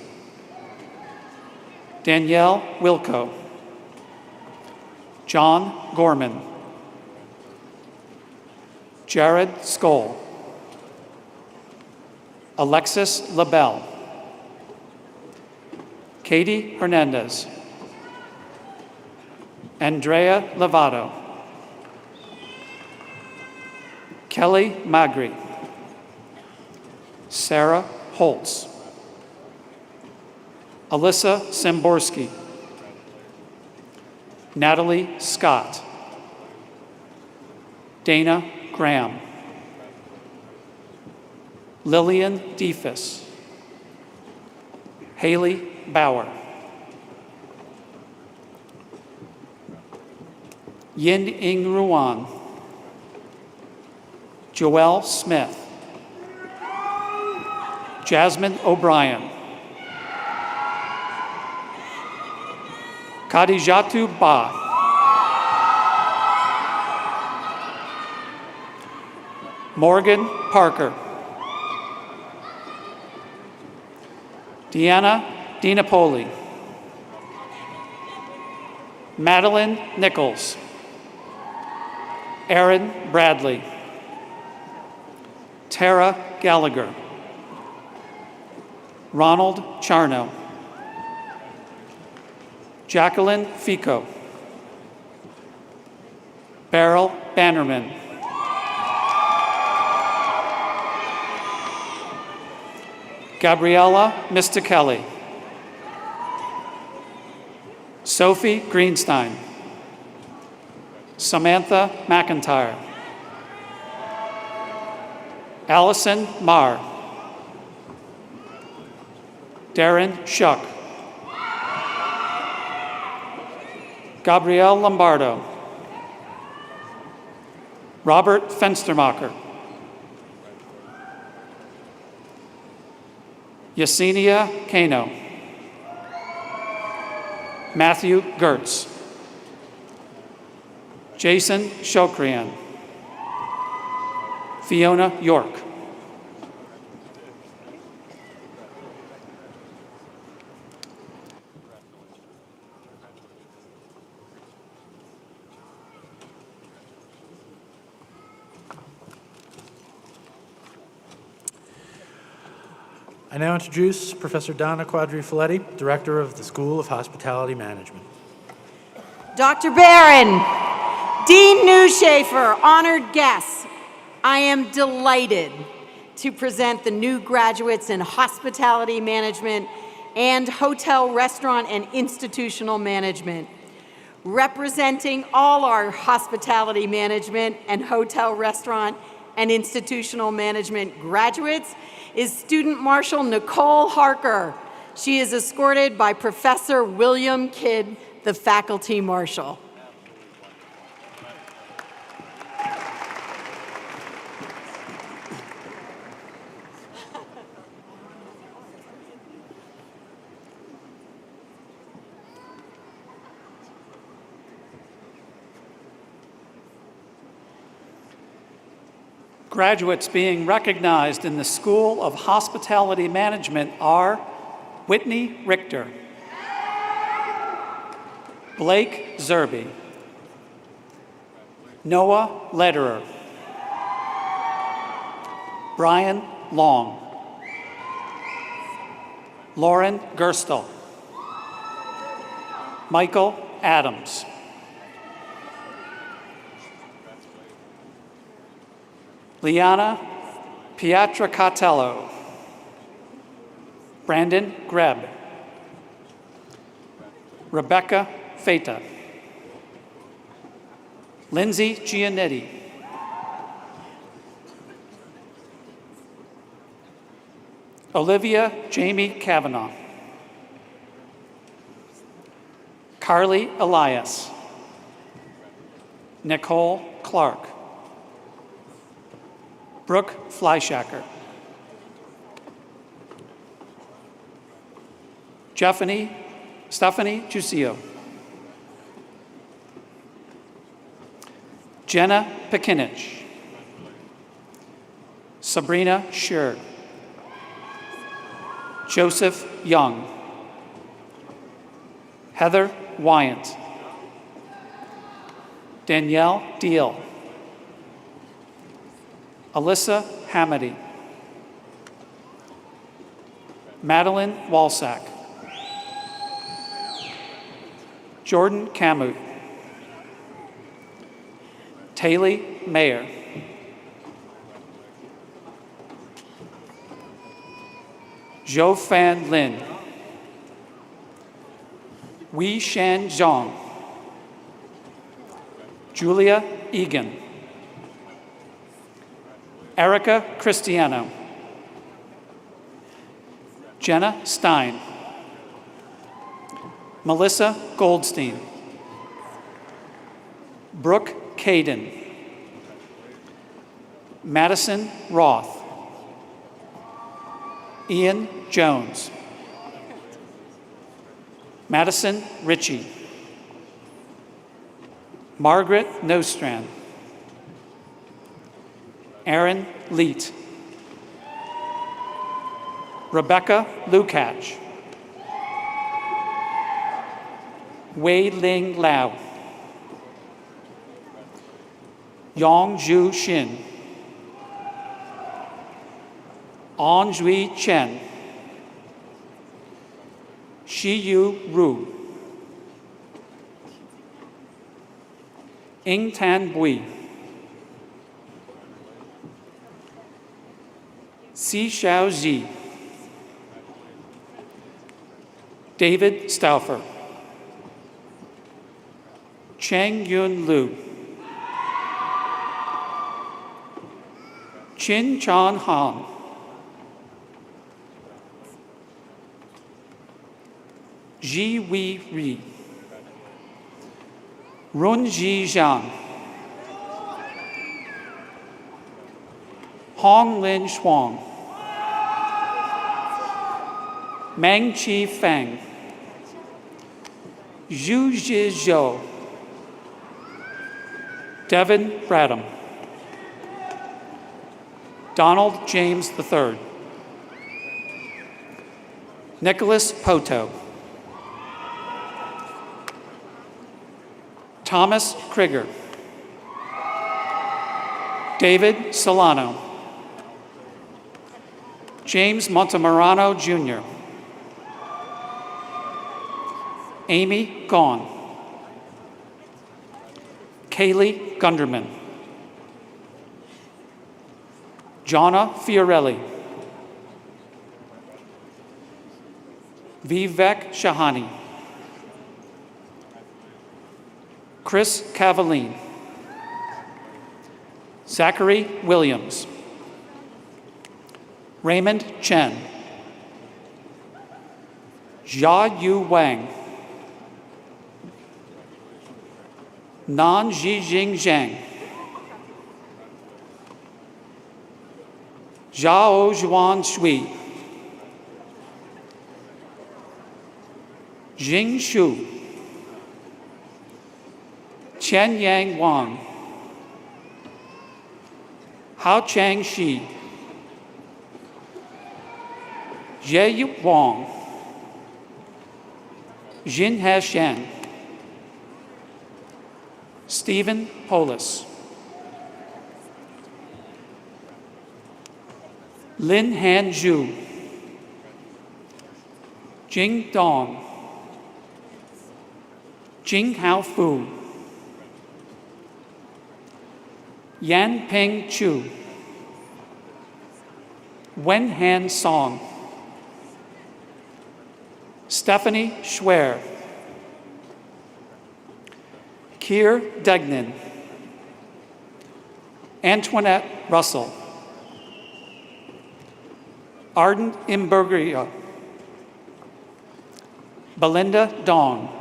Danielle Wilco. John Gorman. Jared Skoll. Alexis LaBelle. Katie Hernandez. Andrea Lovato. Kelly Magri. Sarah Holtz. Alyssa Samborski. Natalie Scott. Dana Graham. Lillian Defus. Haley Bauer. Yin Ing Ruan, Joelle Smith, Jasmine O'Brien, Khadijatu Ba, Morgan Parker, Deanna DiNapoli, Madeline Nichols, Aaron Bradley, Tara Gallagher, Ronald Charno, Jacqueline Fico, Beryl Bannerman, Gabriella Mistichelli, Sophie Greenstein, Samantha McIntyre, Allison Marr, Darren Shuck, Gabrielle Lombardo, Robert Fenstermacher, Yesenia Kano, Matthew Gertz, Jason Shokrian, Fiona York. I now introduce Professor Donna Quadrifoletti, Director of the School of Hospitality Management. Dr. Barron, Dean Newshafer, honored guests, I am delighted to present the new graduates in Hospitality Management and Hotel, Restaurant, and Institutional Management. Representing all our Hospitality Management and Hotel, Restaurant, and Institutional Management graduates is Student Marshal Nicole Harker. She is escorted by Professor William Kidd, the Faculty Marshal. Graduates being recognized in the School of Hospitality Management are Whitney Richter, Blake Zerby, Noah Lederer, Brian Long, Lauren Gerstel, Michael Adams, Liana Pietracatello, Brandon Greb, Rebecca Feta, Lindsay Giannetti, Olivia Jamie Kavanaugh, Carly Elias, Nicole Clark, Brooke Fleischacker, Stephanie Jusio, Jenna Pekinich, Sabrina Scher, Joseph Young, Heather Wyant, Danielle Deal, Alyssa Hamady, Madeline Walsack, Jordan Kamut, Taylor Mayer, Zhou Fan Lin, Wei Shan Zhang, Julia Egan, Erica Cristiano, Jenna Stein, Melissa Goldstein, Brooke Caden, Madison Roth, Ian Jones, Madison Ritchie, Margaret Nostrand, Aaron Leet, Rebecca Lukács, Wei Ling Lau, Yongju Shin, Anjui Chen, Shiyu Ru, Ingtan Bui, Xiao Ji, David Stauffer, Cheng Yun Liu, Chin Chan Han, Ji Wei Ri, Run Ji Zhang, Hong Lin Shuang, Meng Chi Feng, Zhu Zhi Zhou, Devin Bradham, Donald James III, Nicholas Poto, Thomas Krieger, David Solano, James Montemarano Jr., Amy Gaughan, Kaylee Gunderman, Jonna Fiorelli, Vivek Shahani, Chris Cavaline, Zachary Williams, Raymond Chen, Jia Yu Wang, Nan Jijing Zhang, Zhao Zhuan Shui, Jing Shu, Chen Yang Wang, Hao Chang Shi, Jie Wang, Jin He Shen, Stephen Polis, Lin Han Zhu, Jing Dong, Jing Hao Fu, Yan Peng Chu, Wen Han Song, Stephanie Schwer, Keir Degnan, Antoinette Russell, Arden Imbergia, Belinda Dong,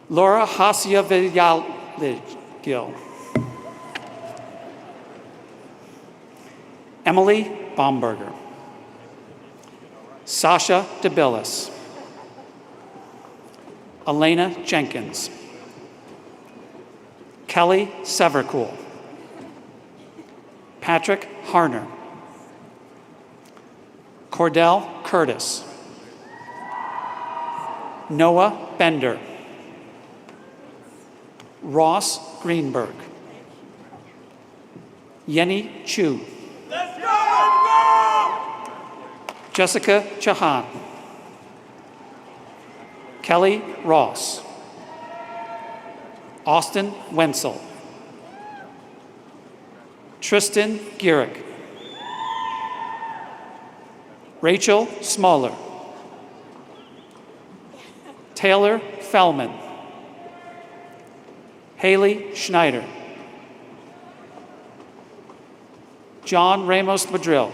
Laura Hasia Villalgil, Emily Baumberger, Sasha DeBillis, Elena Jenkins, Kelly Severcool, Patrick Harner, Cordell Curtis, Noah Bender, Ross Greenberg, Yenny Chu, Jessica Chahan, Kelly Ross, Austin Wenzel, Tristan Girick, Rachel Smoller, Taylor Fellman, Haley Schneider, John Ramos Madrill,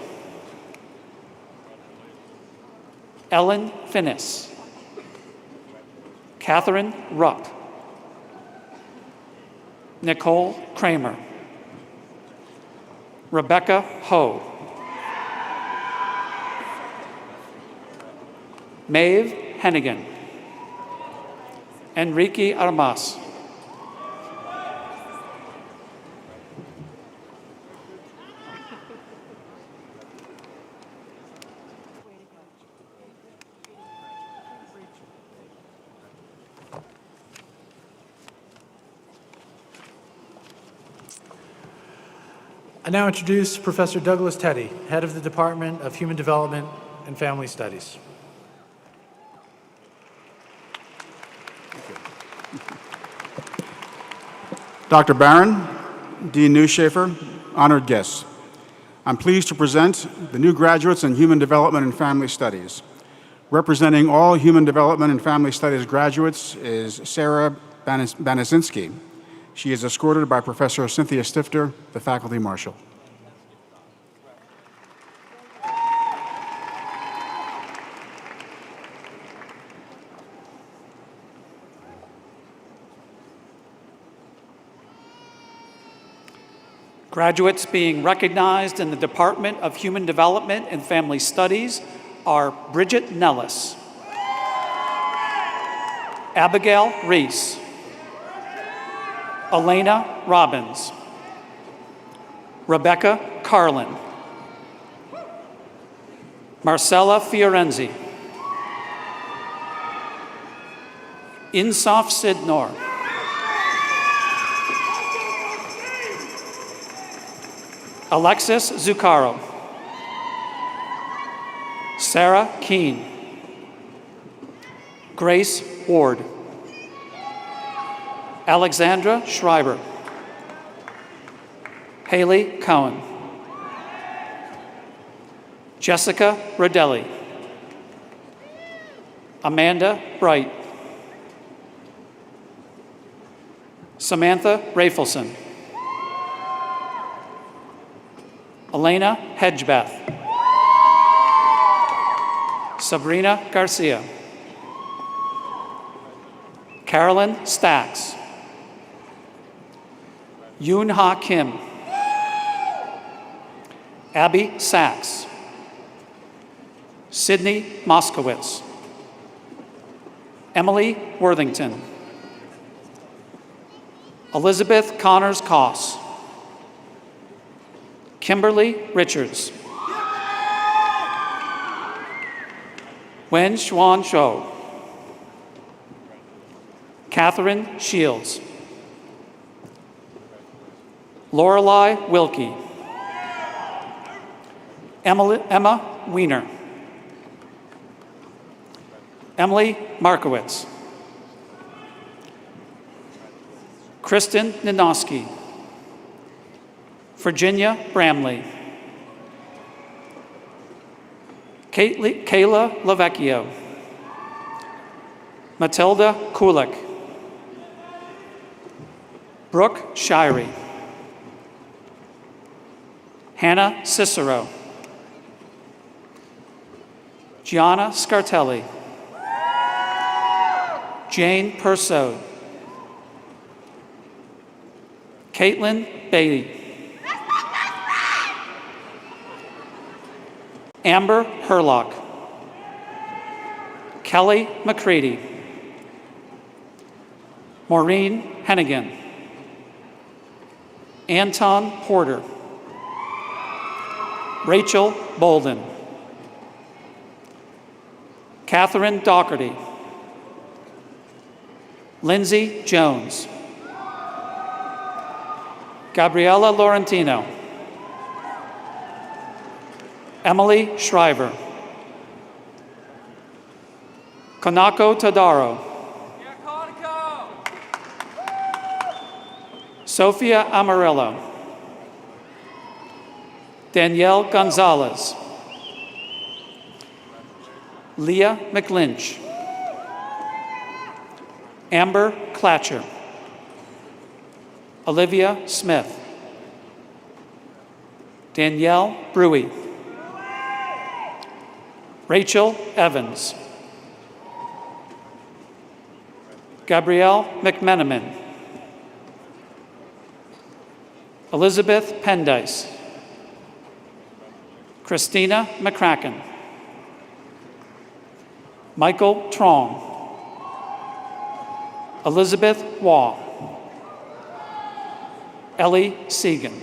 Ellen Finnis, Catherine Rupp, Nicole Kramer, Rebecca Ho, Maeve Hennigan, Enrique Armas, I now introduce Professor Douglas Teddy, head of the Department of Human Development and Family Studies. Dr. Barron, Dean Newshafer, honored guests. I'm pleased to present the new graduates in Human Development and Family Studies. Representing all Human Development and Family Studies graduates is Sarah Banasinski. She is escorted by Professor Cynthia Stifter, the faculty marshal. Graduates being recognized in the Department of Human Development and Family Studies are Bridget Nellis, Abigail Reese, Elena Robbins, Rebecca Carlin, Marcella Fiorenzi, Insaf Sidnor, Alexis Zuccaro, Sarah Keene, Grace Ward, Alexandra Schreiber, Haley Cohen, Jessica Rodelli, Amanda Bright, Samantha Rafelson, Elena Hedgebeth, Sabrina Garcia, Carolyn Stacks, Yoon Ha Kim, Abby Sachs, Sydney Moskowitz, Emily Worthington, Elizabeth Connors Koss, Kimberly Richards, Wen Xuan Shou, Catherine Shields, Lorelei Wilkie, Emma Wiener, Emily Markowitz, Kristen Ninoski, Virginia Bramley, Kayla Lavecchio, Matilda Kulik, Brooke Shirey, Hannah Cicero, Gianna Scartelli, Jane Persaud, Caitlin Beatty, Amber Herlock, Kelly McCready, Maureen Hennigan, Anton Porter, Rachel Bolden, Catherine Doherty, Lindsay Jones, Gabriella Laurentino, Emily Shriver, Kanako Tadaro, Sophia Amarillo, Danielle Gonzalez, Leah McLynch, Amber Clatcher, Olivia Smith, Danielle Brewy, Rachel Evans. Gabrielle McMenamin. Elizabeth Pendice. Christina McCracken. Michael Trong. Elizabeth Waugh. Ellie Segan.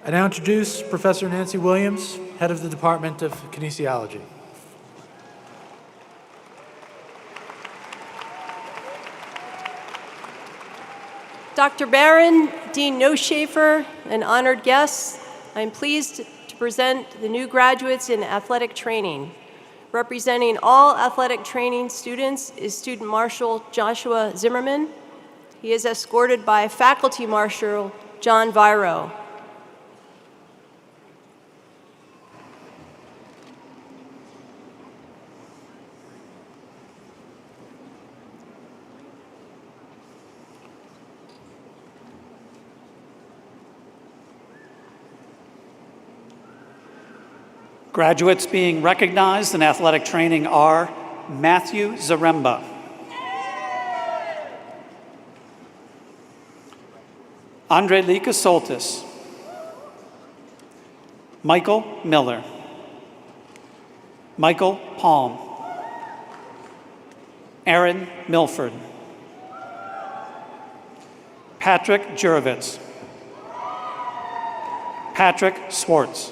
I now introduce Professor Nancy Williams, head of the Department of Kinesiology. Dr. Barron, Dean Noshafer, and honored guests, I'm pleased to present the new graduates in athletic training. Representing all athletic training students is Student Marshal Joshua Zimmerman. He is escorted by Faculty Marshal John Viro. Graduates being recognized in athletic training are Matthew Zaremba, Andre Lika Soltis, Michael Miller, Michael Palm, Aaron Milford, Patrick Jurovitz, Patrick Swartz,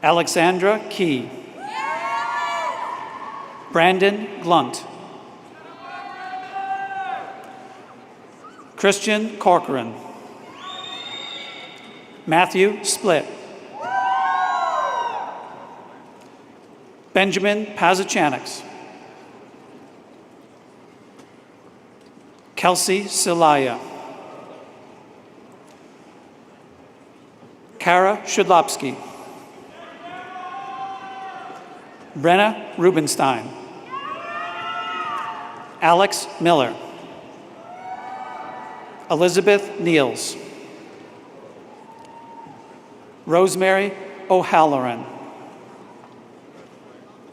Alexandra Key, Brandon Glunt, Christian Corcoran, Matthew Split, Benjamin Pazachanix, Kelsey Silaya, Kara Shudlopsky, Brenna Rubenstein, Alex Miller, Elizabeth Niels, Rosemary O'Halloran,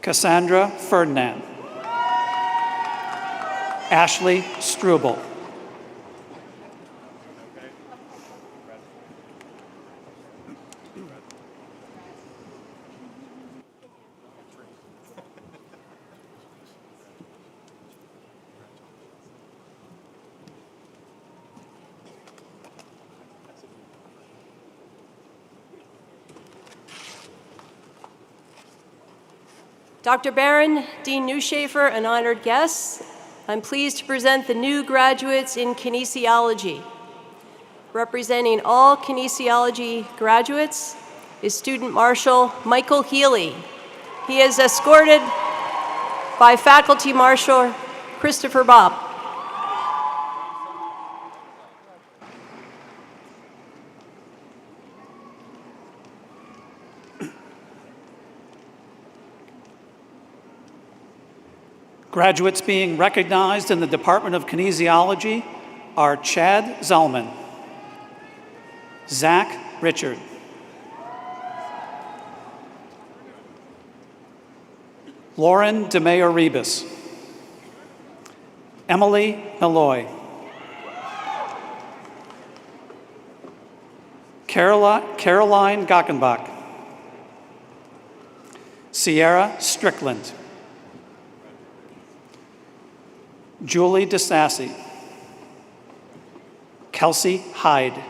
Cassandra Ferdinand, Ashley Struble. Dr. Barron, Dean Noshafer, and honored guests, I'm pleased to present the new graduates in kinesiology. Representing all kinesiology graduates is Student Marshal Michael Healy. He is escorted by Faculty Marshal Christopher Bopp. Graduates being recognized in the Department of Kinesiology are Chad Zellman, Zach Richard, Lauren DeMayo-Rebus, Emily Malloy, Caroline Gockenbach, Sierra Strickland, Julie DeSassi, Kelsey Hyde,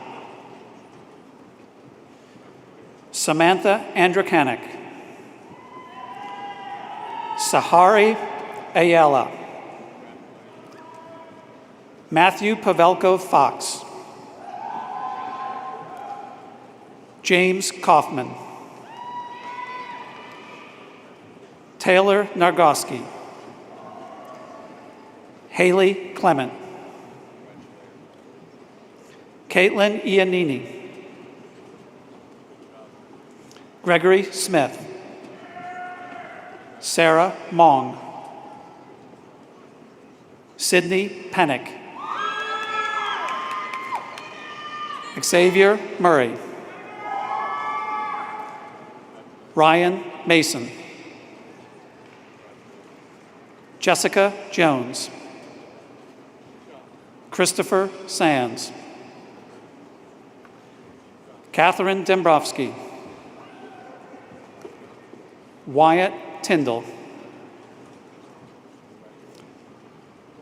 Samantha Andrakanic, Sahari Ayala, Matthew Pavelko Fox, James Kaufman, Taylor Nargoski, Haley Clement, Caitlin Iannini, Gregory Smith. Sarah Mong. Sydney Pennick. Xavier Murray. Ryan Mason. Jessica Jones. Christopher Sands. Catherine Dembrowski. Wyatt Tyndall.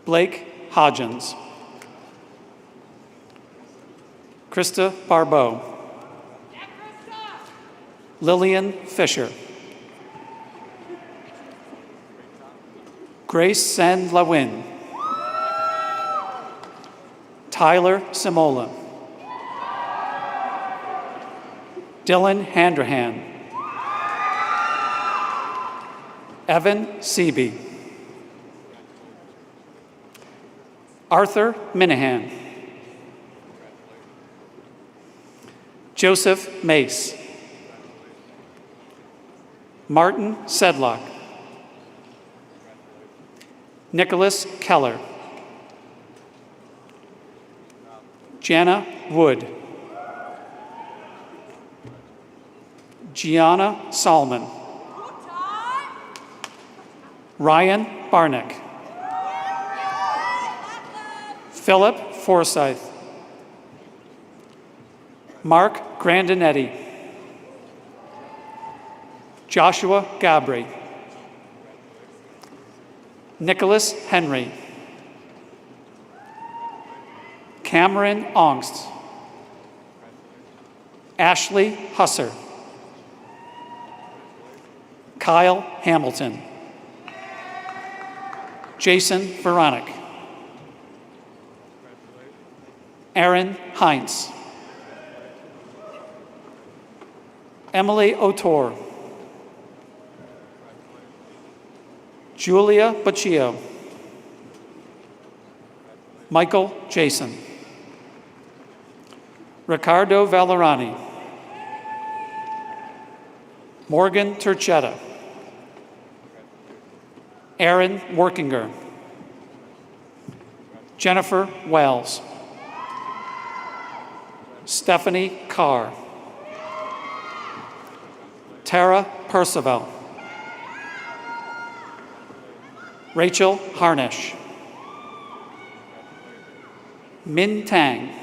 Blake Hodgins. Krista Barbeau. Lillian Fisher. Grace Sen Lawin. Tyler Simola. Dylan Handrahan. Evan Seeby. Arthur Minahan. Joseph Mace. Martin Sedlock. Nicholas Keller. Jana Wood. Gianna Salman. Ryan Barnick. Philip Forsyth. Mark Grandinetti. Joshua Gabry. Nicholas Henry. Cameron Ongst. Ashley Husser. Kyle Hamilton. Jason Veronic. Aaron Heinz. Emily O'Toole. Julia Baccio. Michael Jason. Ricardo Valerani. Morgan Turchetta. Aaron Workinger. Jennifer Wells. Stephanie Carr. Tara Percival. Rachel Harnish. Min Tang.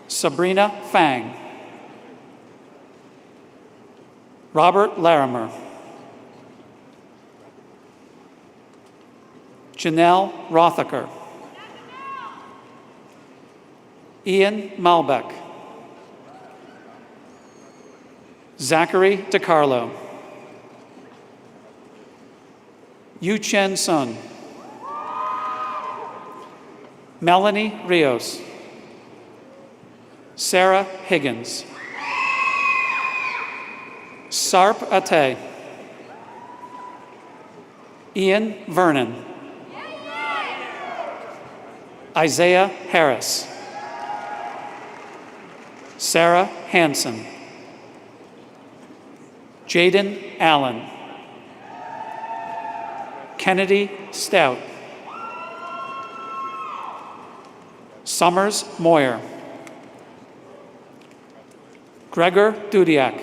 Sabrina Fang. Robert Larimer. Janelle Rothacker. Ian Malbeck. Zachary DiCarlo. Yu Chen Sun. Melanie Rios. Sarah Higgins. Sarp Ate. Ian Vernon. Isaiah Harris. Sarah Hanson. Jaden Allen. Kennedy Stout. Summers Moyer. Gregor Dudiak.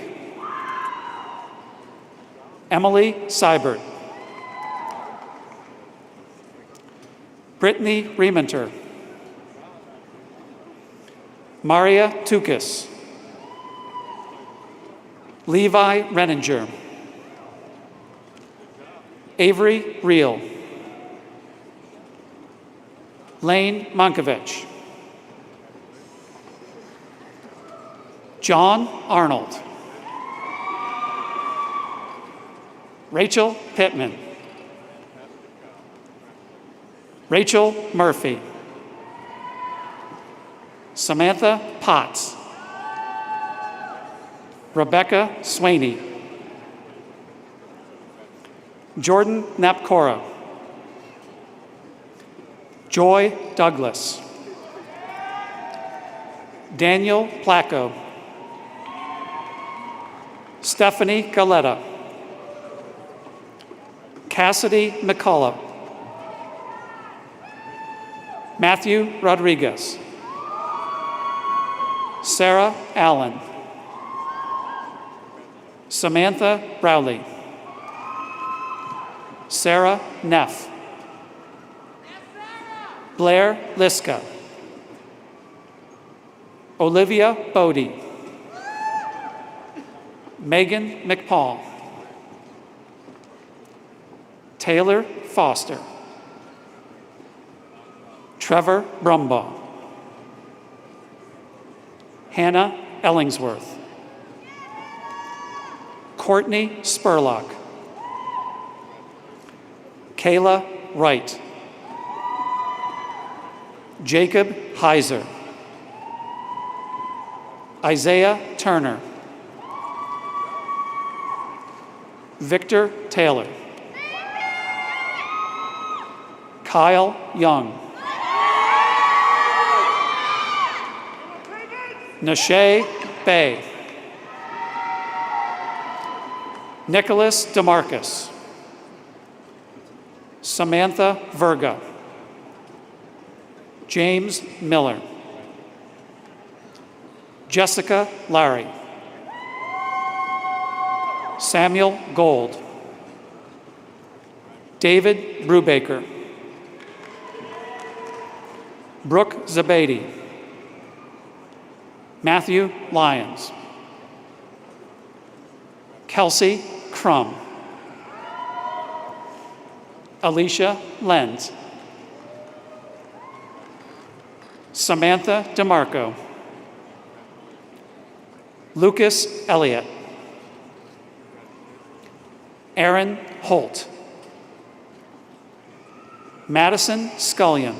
Emily Seibert. Brittany Rementer. Maria Tukis. Levi Renninger. Avery Reel. Lane Mankiewicz. John Arnold. Rachel Pittman. Rachel Murphy. Samantha Potts. Rebecca Swaney. Jordan Napkora. Joy Douglas. Daniel Placco. Stephanie Galetta, Cassidy McCullough, Matthew Rodriguez, Sarah Allen, Samantha Rowley, Sarah Neff, Blair Liska, Olivia Bodie, Megan McPaul, Taylor Foster, Trevor Brumbaugh, Hannah Ellingsworth, Courtney Spurlock, Kayla Wright, Jacob Heiser, Isaiah Turner, Victor Taylor, Kyle Young, Nashay Bay, Nicholas DeMarcus, Samantha Verga, James Miller, Jessica Larry, Samuel Gold, David Brubaker, Brooke Zabady, Matthew Lyons, Kelsey Crum, Alicia Lenz, Samantha DeMarco, Lucas Elliott, Aaron Holt, Madison Scullion,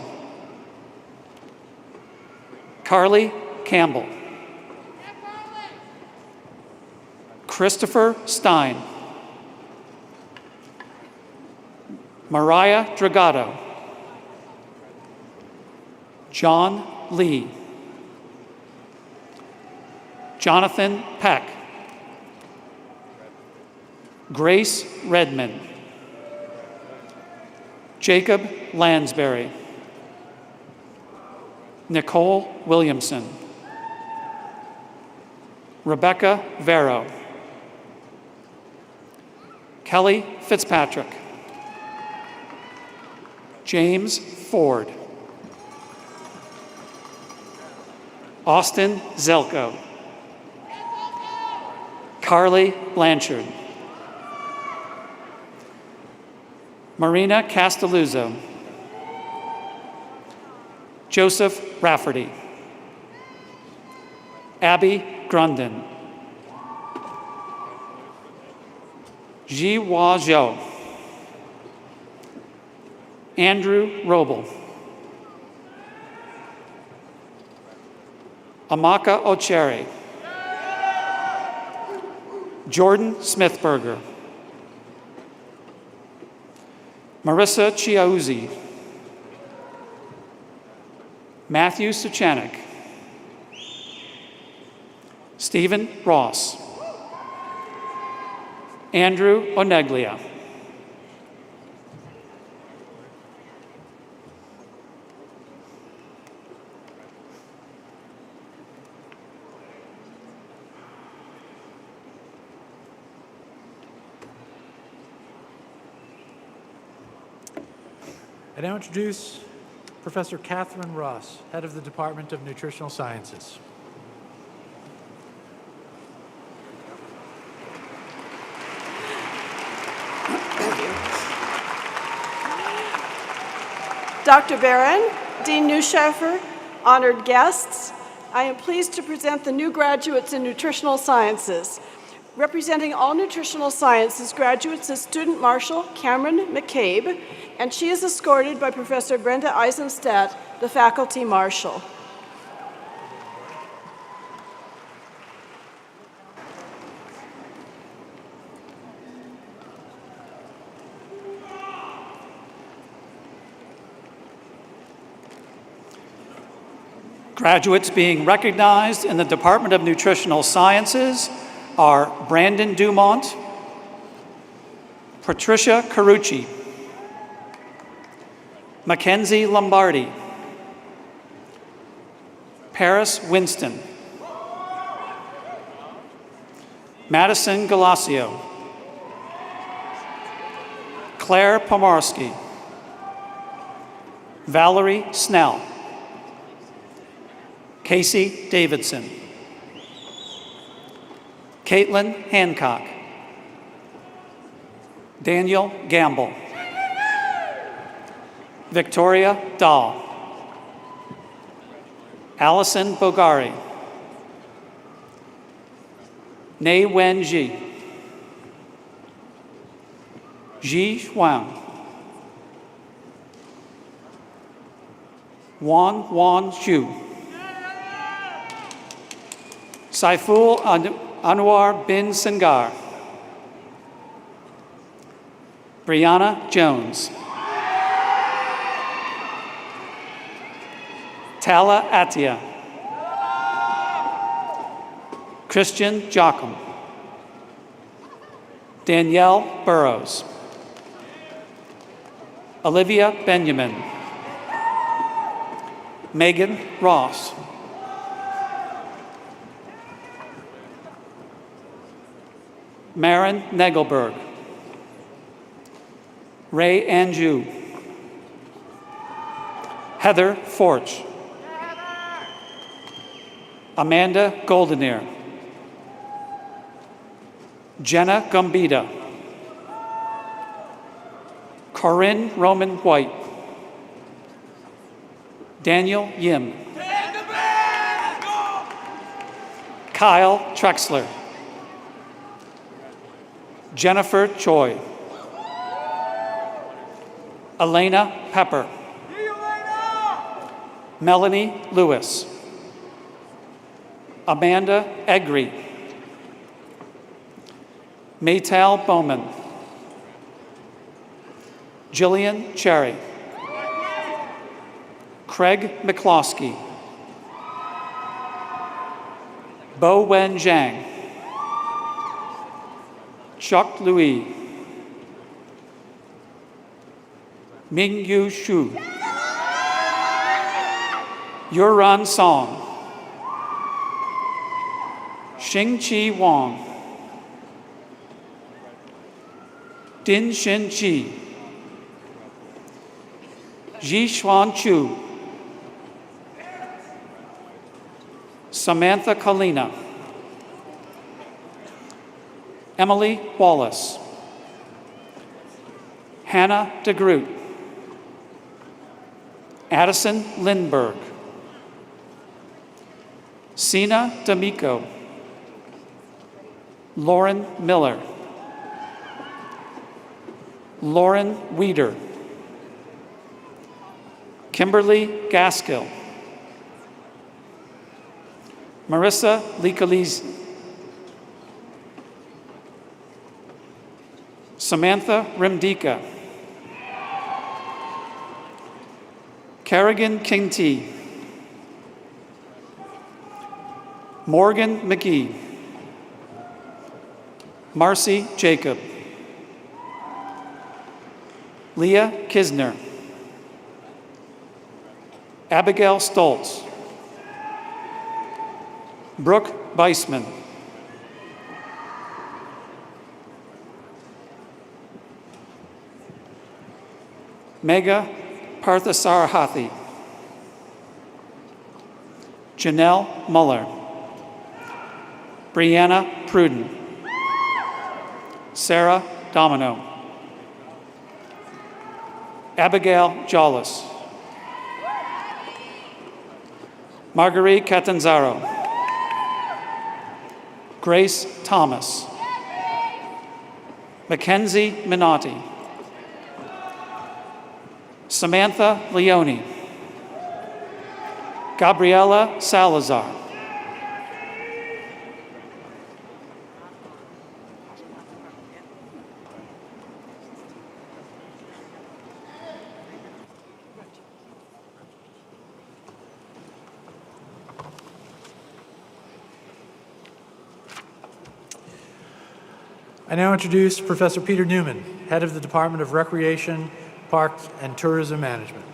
Carly Campbell, Christopher Stein, Mariah Dragato, John Lee, Jonathan Peck, Grace Redmond, Jacob Lansbury, Nicole Williamson, Rebecca Vero, Kelly Fitzpatrick, James Ford, Austin Zelko, Carly Blanchard, Marina Castelluzzo, Joseph Rafferty, Abby Grunden, Ji-Hua Zhou, Andrew Roble, Amaka Ochere, Jordan Smithberger, Marissa Chiauzzi, Matthew Suchanek, Stephen Ross, Andrew Oneglia, I now introduce Professor Catherine Ross, head of the Department of Nutritional Sciences. Dr. Barron, Dean Neuschafer, honored guests, I am pleased to present the new graduates in nutritional sciences. Representing all nutritional sciences graduates is Student Marshal Cameron McCabe, and she is escorted by Professor Brenda Eisenstadt, the Faculty Marshal. Graduates being recognized in the Department of Nutritional Sciences, are Brandon Dumont, Patricia Carucci, Mackenzie Lombardi, Paris Winston, Madison Galasio, Claire Pomarski, Valerie Snell, Casey Davidson, Caitlin Hancock, Daniel Gamble, Victoria Dahl, Allison Bogari, Nei Wen Ji, Ji Huang, Wan Xu, Saiful Anwar bin Singar, Brianna Jones, Tala Atia, Christian Jocham, Danielle Burrows, Olivia Benjamin, Megan Ross, Maren Negelberg, Ray Anjou, Heather Forch, Amanda Goldenear, Jenna Gambita, Corinne Roman White, Daniel Yim, Kyle Trexler, Jennifer Choi, Elena Pepper, Melanie Lewis, Amanda Egri, Maytal Bowman, Jillian Cherry, Craig McCloskey, Bo Wen Zhang, Chuck Louis, Ming Yu Shu, Yuran Song, Xing-Chi Wang, Din Shin Chi, Ji-Xuan Chu, Samantha Kalina, Emily Wallace, Hannah DeGroot, Addison Lindberg, Sina D'Amico, Lauren Miller, Lauren Weeder, Kimberly Gaskill, Marissa Licalizi, Samantha Rimdika, Kerrigan King-T, Morgan McGee, Marcy Jacob, Leah Kisner, Abigail Stoltz, Brooke Beisman, Megha Parthasarathi, Janelle Muller, Brianna Pruden, Sarah Domino, Abigail Jollis, Marguerite Catanzaro, Grace Thomas, Mackenzie Minotti, Samantha Leone, Gabriela Salazar, I now introduce Professor Peter Newman, head of the Department of Recreation, Parks, and Tourism Management.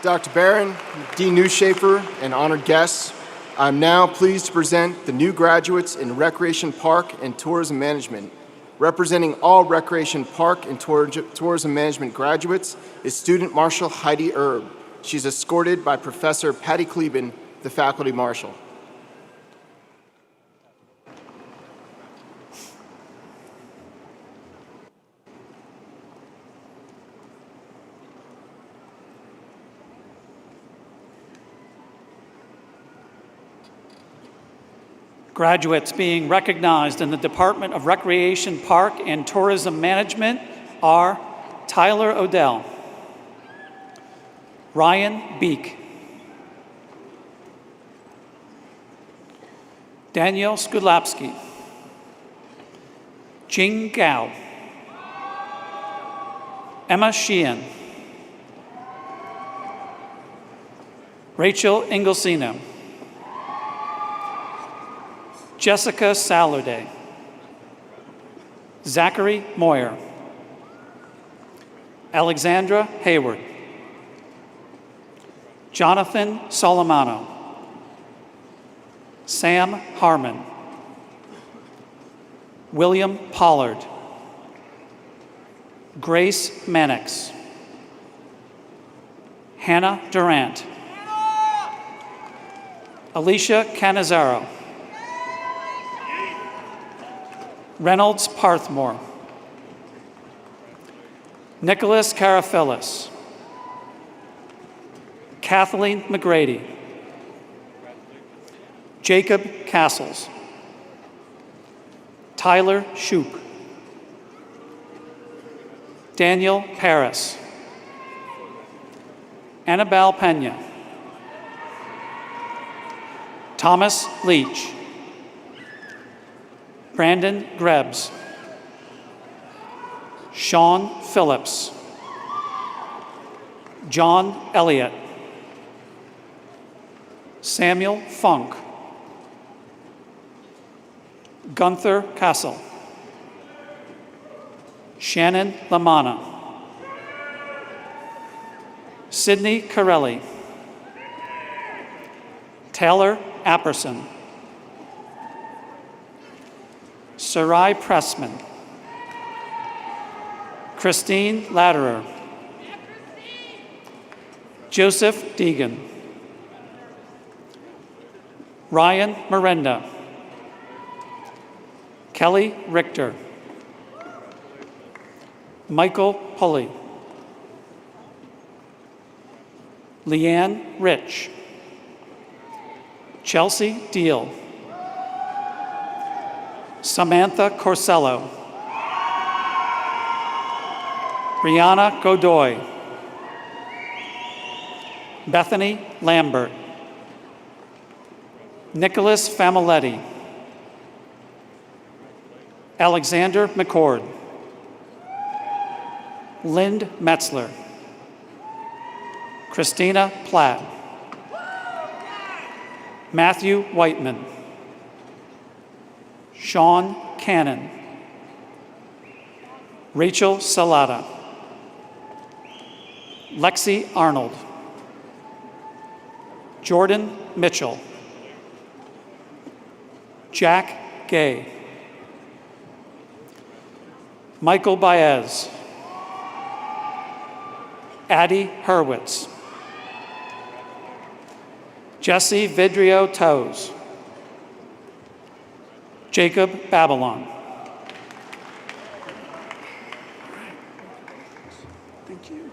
Dr. Barron, Dean Newshafer, and honored guests, I'm now pleased to present the new graduates in Recreation, Park, and Tourism Management. Representing all Recreation, Park, and Tourism Management graduates is Student Marshal Heidi Erb. She's escorted by Professor Patty Kleben, the Faculty Marshal. Graduates being recognized in the Department of Recreation, Park, and Tourism Management are Tyler Odell, Ryan Beek, Danielle Skudlapski, Jing Gao, Emma Sheehan, Rachel Inglesino, Jessica Saturday, Zachary Moyer, Alexandra Hayward, Jonathan Solomano, Sam Harmon, William Pollard, Grace Mannix, Hannah Durant, Alicia Canizaro, Reynolds Parthmore, Nicholas Carafellis, Kathleen McGrady, Jacob Castles, Tyler Shoup, Daniel Paris, Annabelle Pena, Thomas Leach, Brandon Grebs, Sean Phillips, John Elliott, Samuel Funk, Gunther Kassel, Shannon Lamana, Sydney Corelli, Taylor Apperson, Sarai Pressman, Christine Latterer, Joseph Deegan, Ryan Miranda, Kelly Richter, Michael Pulley, Leanne Rich, Chelsea Deal, Samantha Corsello, Brianna Godoy, Bethany Lambert, Nicholas Familetti, Alexander McCord, Lind Metzler, Christina Platt, Matthew Whiteman, Sean Cannon, Rachel Salata, Lexi Arnold, Jordan Mitchell, Jack Gay, Michael Baez, Addie Hurwitz, Jesse Vidrio Toes, Jacob Babylon. Thank you.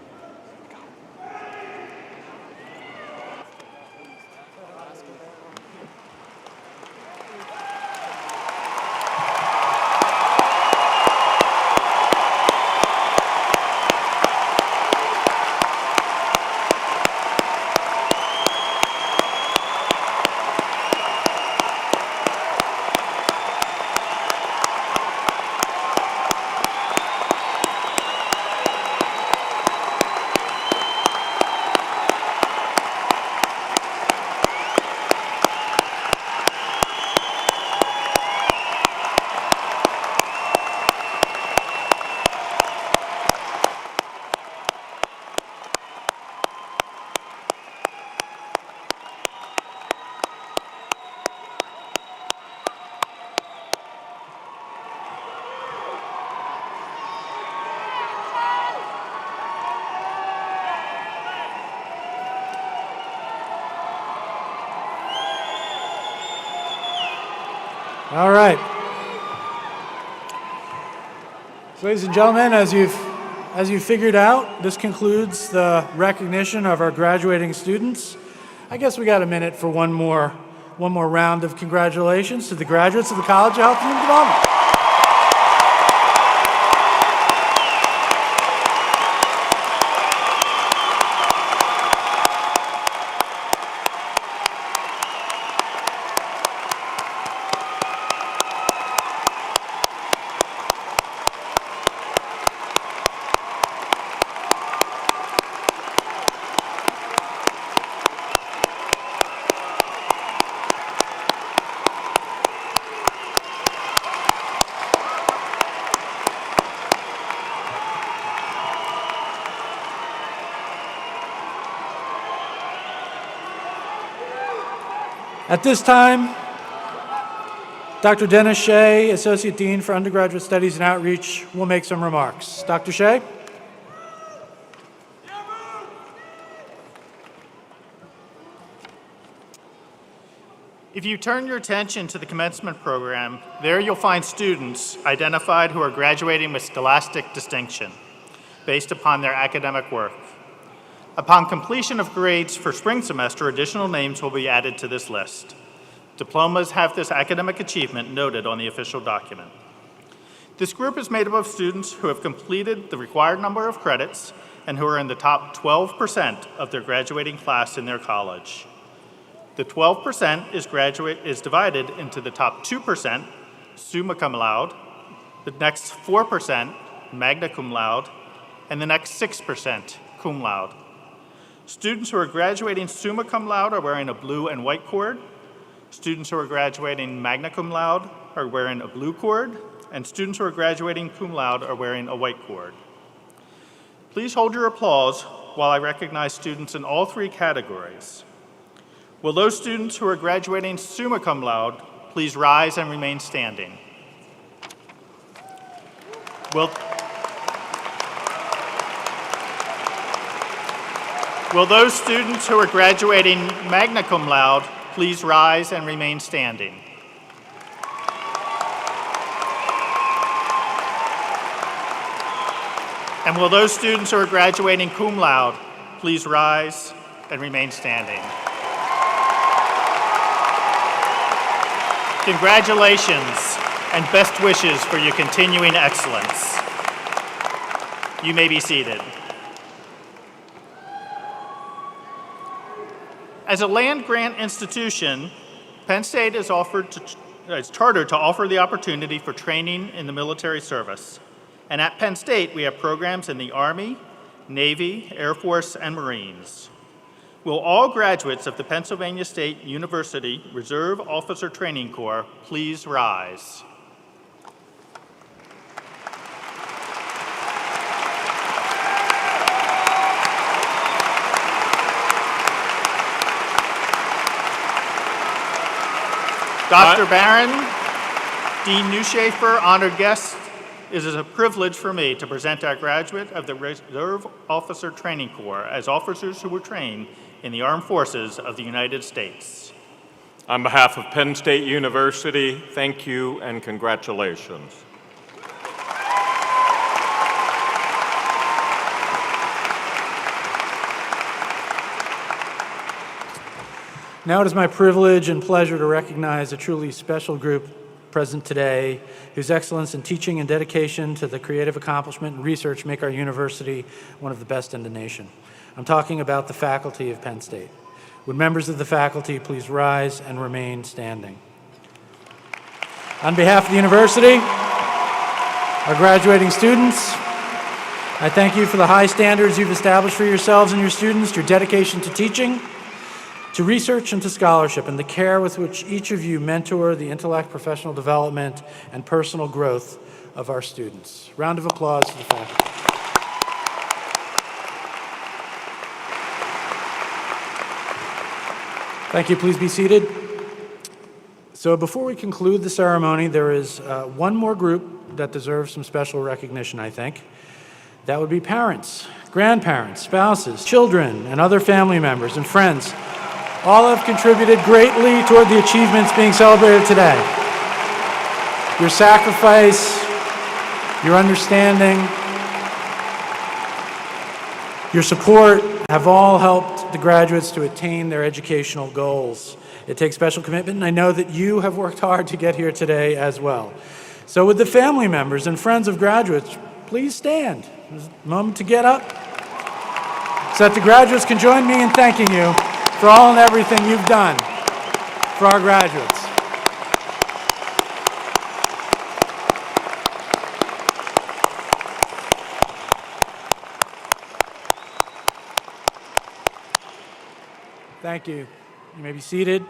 All right. So, ladies and gentlemen, as you've figured out, this concludes the recognition of our graduating students. I guess we got a minute for one more round of congratulations to the graduates of the College of Health and Human Development. At this time, Dr. Dennis Shea, Associate Dean for Undergraduate Studies and Outreach, will make some remarks. Dr. Shea? If you turn your attention to the commencement program, there you'll find students identified who are graduating with scholastic distinction based upon their academic work. Upon completion of grades for spring semester, additional names will be added to this list. Diplomas have this academic achievement noted on the official document. This group is made up of students who have completed the required number of credits and who are in the top 12% of their graduating class in their college. The 12% is divided into the top 2%, summa cum laude, the next 4%, magna cum laude, and the next 6%, cum laude. Students who are graduating summa cum laude are wearing a blue and white cord. Students who are graduating magna cum laude are wearing a blue cord, and students who are graduating cum laude are wearing a white cord. Please hold your applause while I recognize students in all three categories. Will those students who are graduating summa cum laude please rise and remain standing? Will those students who are graduating magna cum laude please rise and remain standing? And will those students who are graduating cum laude please rise and remain standing? Congratulations and best wishes for your continuing excellence. You may be seated. As a land-grant institution, Penn State is chartered to offer the opportunity for training in the military service. And at Penn State, we have programs in the Army, Navy, Air Force, and Marines. Will all graduates of the Pennsylvania State University Reserve Officer Training Corps please rise? Dr. Barron, Dean Newshafer, honored guests, it is a privilege for me to present our graduate of the Reserve Officer Training Corps as officers who were trained in the Armed Forces of the United States. On behalf of Penn State University, thank you and congratulations. Now it is my privilege and pleasure to recognize a truly special group present today whose excellence in teaching and dedication to the creative accomplishment and research make our university one of the best in the nation. I'm talking about the faculty of Penn State. Would members of the faculty please rise and remain standing? On behalf of the university, our graduating students, I thank you for the high standards you've established for yourselves and your students, your dedication to teaching, to research and to scholarship, and the care with which each of you mentor the intellect, professional development, and personal growth of our students. Round of applause for the faculty. Thank you. Please be seated. So before we conclude the ceremony, there is one more group that deserves some special recognition, I think. That would be parents, grandparents, spouses, children, and other family members and friends. All have contributed greatly toward the achievements being celebrated today. Your sacrifice, your understanding, your support have all helped the graduates to attain their educational goals. It takes special commitment, and I know that you have worked hard to get here today as well. So would the family members and friends of graduates please stand? There's a moment to get up so that the graduates can join me in thanking you for all and everything you've done for our graduates. Thank you. You may be seated.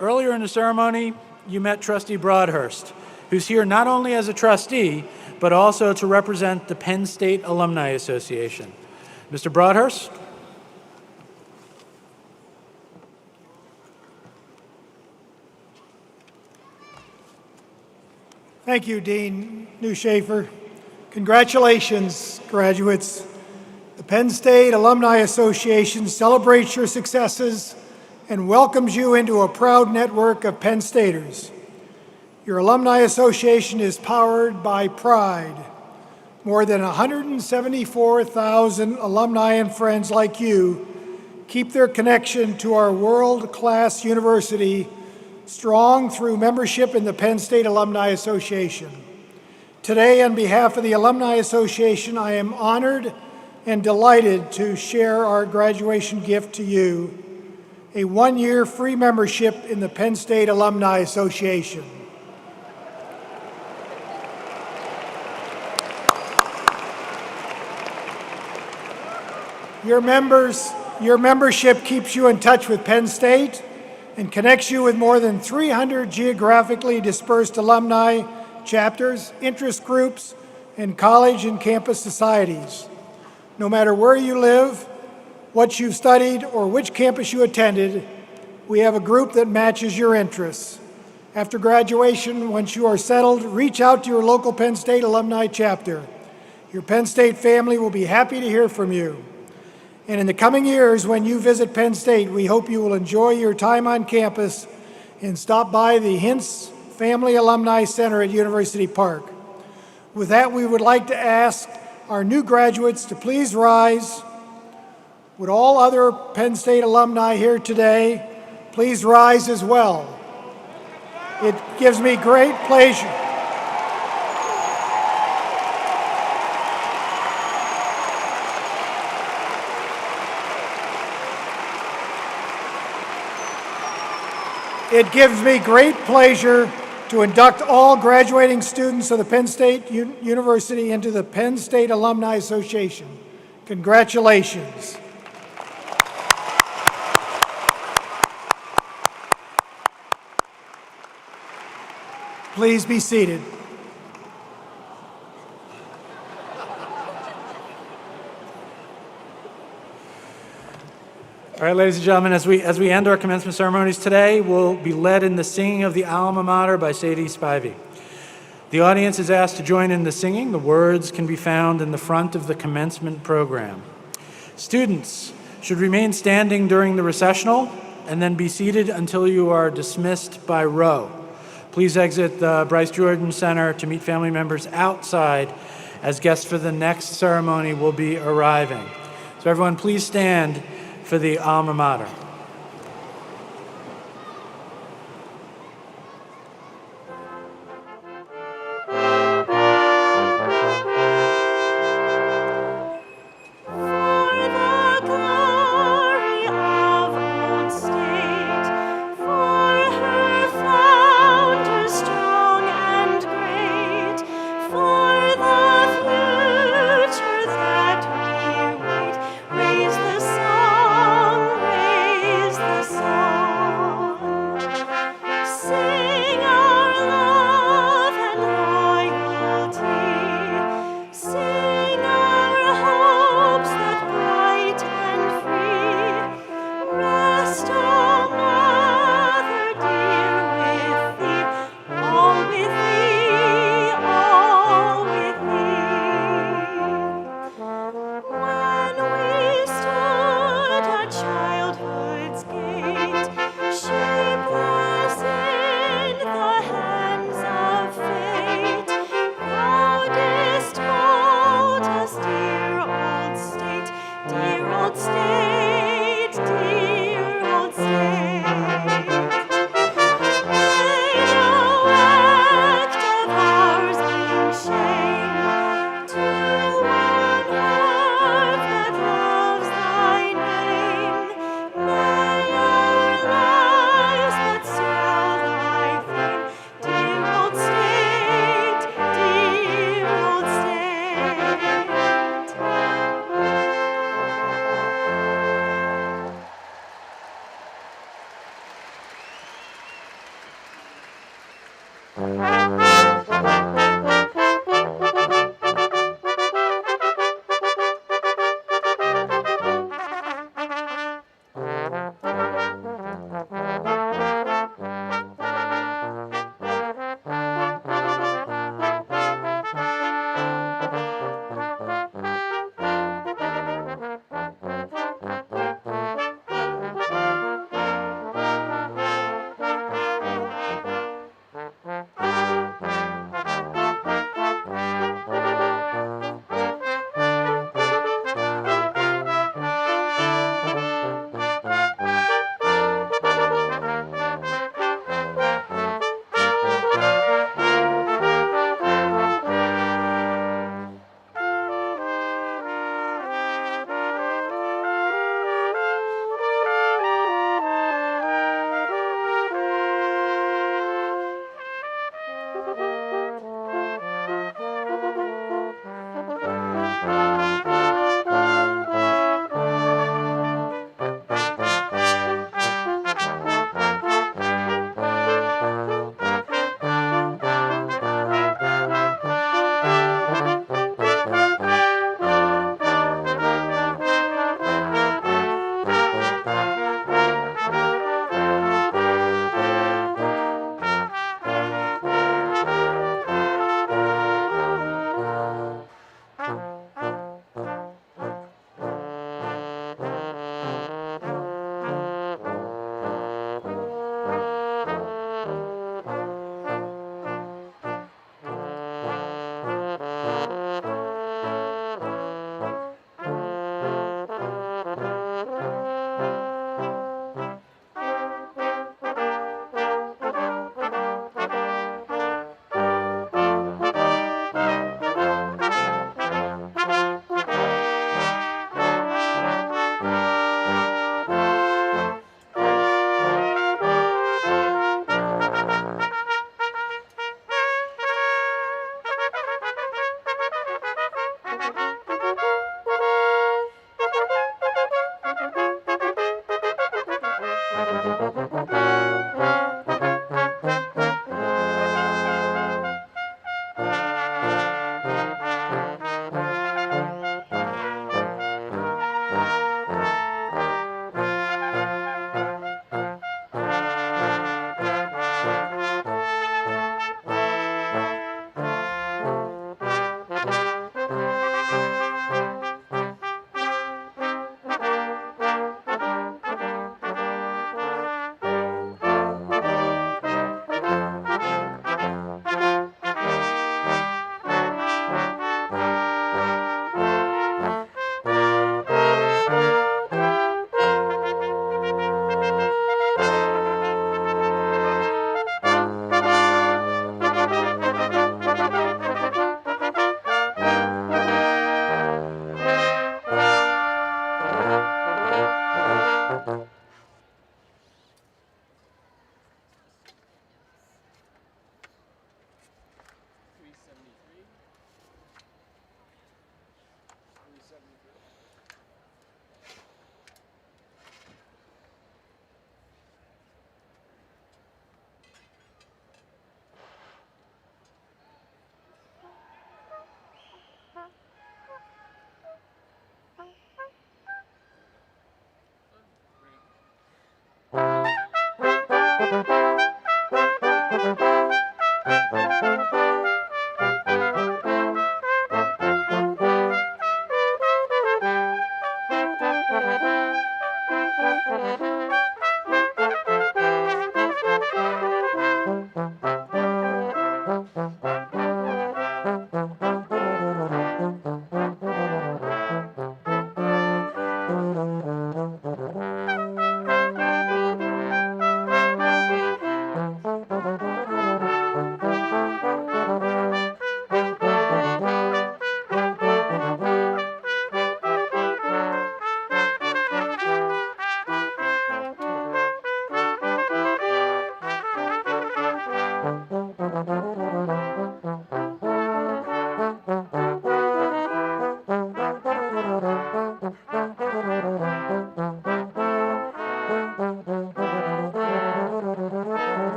Earlier in the ceremony, you met Trustee Broadhurst, who's here not only as a trustee, but also to represent the Penn State Alumni Association. Mr. Broadhurst? Thank you, Dean Newshafer. Congratulations, graduates. The Penn State Alumni Association celebrates your successes and welcomes you into a proud network of Penn Staters. Your Alumni Association is powered by pride. More than 174,000 alumni and friends like you keep their connection to our world-class university strong through membership in the Penn State Alumni Association. Today, on behalf of the Alumni Association, I am honored and delighted to share our graduation gift to you, a one-year free membership in the Penn State Alumni Association. Your membership keeps you in touch with Penn State and connects you with more than 300 geographically dispersed alumni, chapters, interest groups, and college and campus societies. No matter where you live, what you've studied, or which campus you attended, we have a group that matches your interests. After graduation, once you are settled, reach out to your local Penn State alumni chapter. Your Penn State family will be happy to hear from you. And in the coming years, when you visit Penn State, we hope you will enjoy your time on campus and stop by the Hintz Family Alumni Center at University Park. With that, we would like to ask our new graduates to please rise. Would all other Penn State alumni here today please rise as well? It gives me great pleasure. It gives me great pleasure to induct all graduating students of the Penn State University into the Penn State Alumni Association. Congratulations. Please be seated. All right, ladies and gentlemen, as we end our commencement ceremonies today, we'll be led in the singing of the Alma Mater by Sadie Spivey. The audience is asked to join in the singing. The words can be found in the front of the commencement program. Students should remain standing during the recessional and then be seated until you are dismissed by row. Please exit the Bryce Jordan Center to meet family members outside as guests for the next ceremony will be arriving. So everyone, please stand for the Alma Mater. Raise the song, raise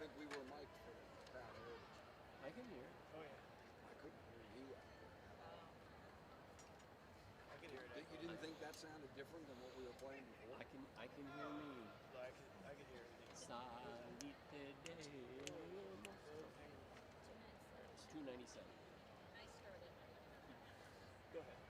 think we were mic'd for the crowd earlier. I can hear. Oh, yeah. I couldn't hear you. I can hear it. You didn't think that sounded different than what we were playing before? I can hear me. I can hear everything. Salite Deum. 297. Go ahead.